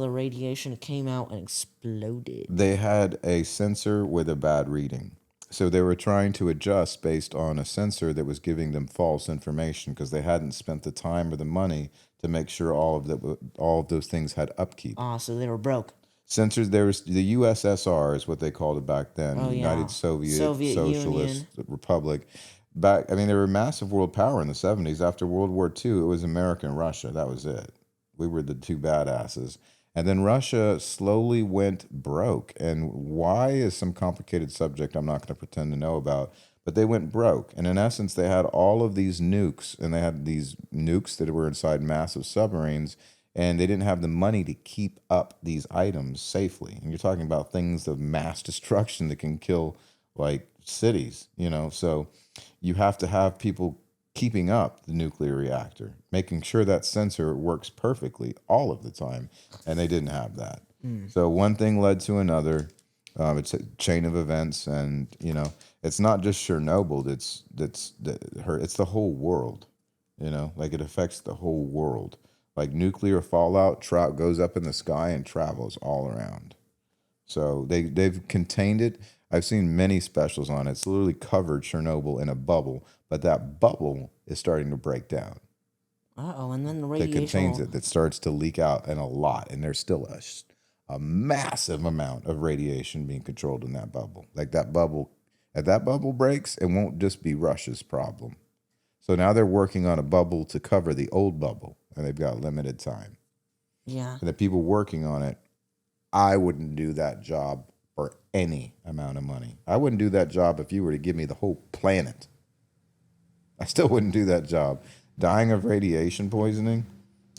the radiation came out and exploded. they had a sensor with a bad reading. So they were trying to adjust based on a sensor that was giving them false information because they hadn't spent the time or the money to make sure all of those things had upkeep. So they were broke. Sensors, there was the USSR is what they called it back then, Oh, yeah. United Soviet Socialist Union. Republic. Back, I mean, they were a massive world power in the 70s. After World War II, it was America and Russia. That was it. We were the two badasses. And then Russia slowly went broke. And why is some complicated subject I'm not going to pretend to know about. But they went broke. And in essence, they had all of these nukes, and they had these nukes that were inside massive submarines, and they didn't have the money to keep up these items safely. And you're talking about things of mass destruction that can kill like cities, So you have to have people keeping up the nuclear reactor, making sure that sensor works perfectly all of the time, and they didn't have that. So one thing led to another. It's a chain of events, and it's not just Chernobyl. It's the whole world. Like it affects the whole world. Like nuclear fallout goes up in the sky and travels all around. So they've contained it. I've seen many specials on it. It's literally covered Chernobyl in a bubble, but that bubble is starting to break down. And then the That radiation contains will, it, that starts to leak out, and a lot. And there's still a massive amount of radiation being controlled in that bubble. Like that bubble, if that bubble breaks, it won't just be Russia's problem. So now they're working on a bubble to cover the old bubble, and they've got limited time. yeah. And the people working on it, I wouldn't do that job for any amount of money. I wouldn't do that job if you were to give me the whole planet. I still wouldn't do that job. Dying of radiation poisoning,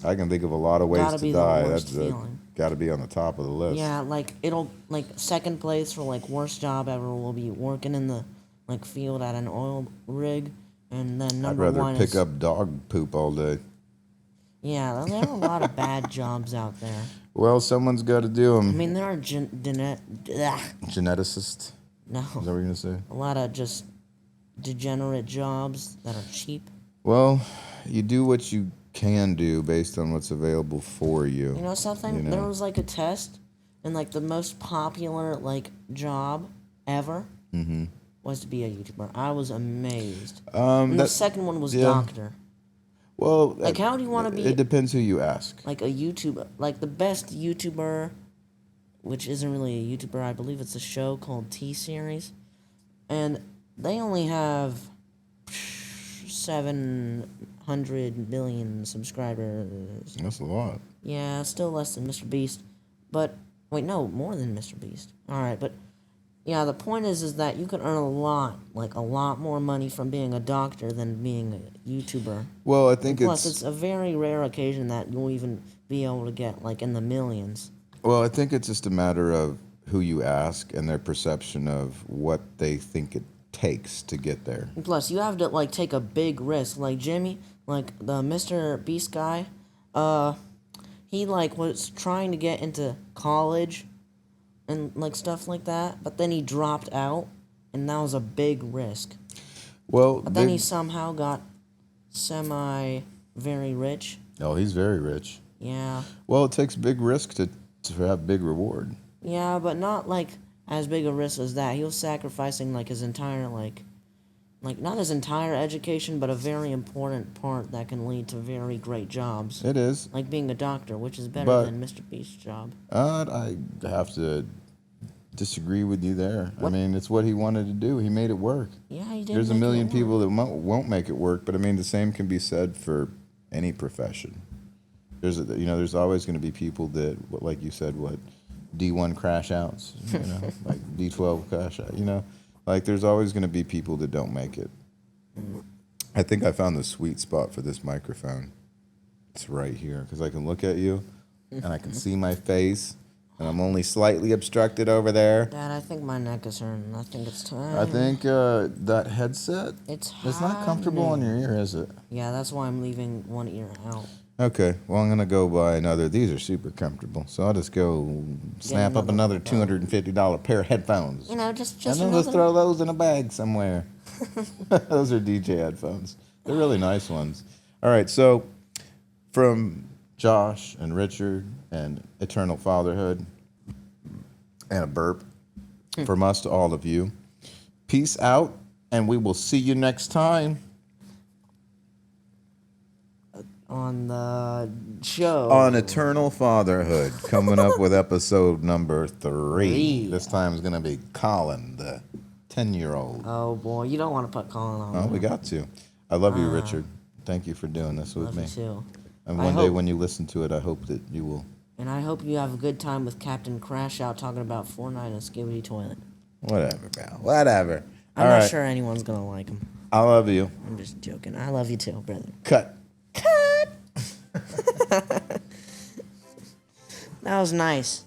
I can think of a lot of ways Gotta to be the die. worst That's feeling. got to be on the top of the list. Yeah, like it'll like second place for like worst job ever will be working in the like field at an oil rig, and then I'd number rather one pick is up dog poop all day. yeah. There are a lot of bad jobs out there. Well, someone's got to do I them. mean, there are Geneticist? no, Is that what you're going to say? a lot of just degenerate jobs that are cheap. Well, you do what you can do based on what's available for you. You know something? You know? There was like a test, and like the most popular like job ever was to be a YouTuber. I was amazed. And the second one was doctor. Well, Like, how do you want to be? It depends who you ask. Like a YouTuber, like the best YouTuber, which isn't really a YouTuber. I believe it's a show called T-Series, and they only have 700 million subscribers. That's a lot. Yeah, still less than Mr. Beast. But wait, no, more than Mr. Beast. All right, but yeah, the point is that you can earn a lot more money from being a doctor than being a YouTuber. Well, I think Plus, it's a very rare occasion that you'll even be able to get like in the millions. Well, I think it's just a matter of who you ask and their perception of what they think it takes to get there. And plus, you have to like take a big risk. Like Jimmy, like the Mr. Beast guy, he like was trying to get into college and like stuff like that, but then he dropped out, and that was a big risk. Well, But then he somehow got very rich. Oh, he's very rich. Yeah. Well, it takes big risk to have big reward. Yeah, but not like as big a risk as that. He was sacrificing like his entire like not his entire education, but a very important part that can lead to very great jobs. It is. Like being a doctor, which is better But- than Mr. Beast's job. I have to disagree with you there. I mean, it's what he wanted to do. He made it work. Yeah, he did. There's a make it million work. people that won't make it work, but I mean, the same can be said for any profession. There's always going to be people that, like you said, D1 crash outs, like D12 crash out, like there's always going to be people that don't make it. I think I found the sweet spot for this microphone. It's right here because I can look at you and I can see my face and I'm only slightly obstructed over there. Dad, I think my neck is hurting. I think it's time. I think that headset, it's not comfortable on your ear, is it? Yeah, that's why I'm leaving one ear out. Okay, well, I'm going to go buy another. These are super comfortable, so I'll just go snap up another $250 pair of headphones. Just And then just throw those in a bag somewhere. Those are DJ headphones. They're really nice ones. All right, so from Josh and Richard and Eternal Fatherhood and a burp, from us to all of you, peace out, and we will see you next time. On the show. On Eternal Fatherhood, coming up with episode number 3. This time is going to be Colin, the 10-year-old. Oh, boy. You don't want to put Colin on. Oh, we got to. I love you, Richard. Thank you for doing this with Love me. you too. And one day when you listen to it, I hope that you will. And I hope you have a good time with Captain Crash Out talking about Fortnite and Skibidi Toilet. Whatever, pal. Whatever. I'm not sure anyone's going to like him. I love you. I'm just joking. I love you too, brother. Cut. That was nice.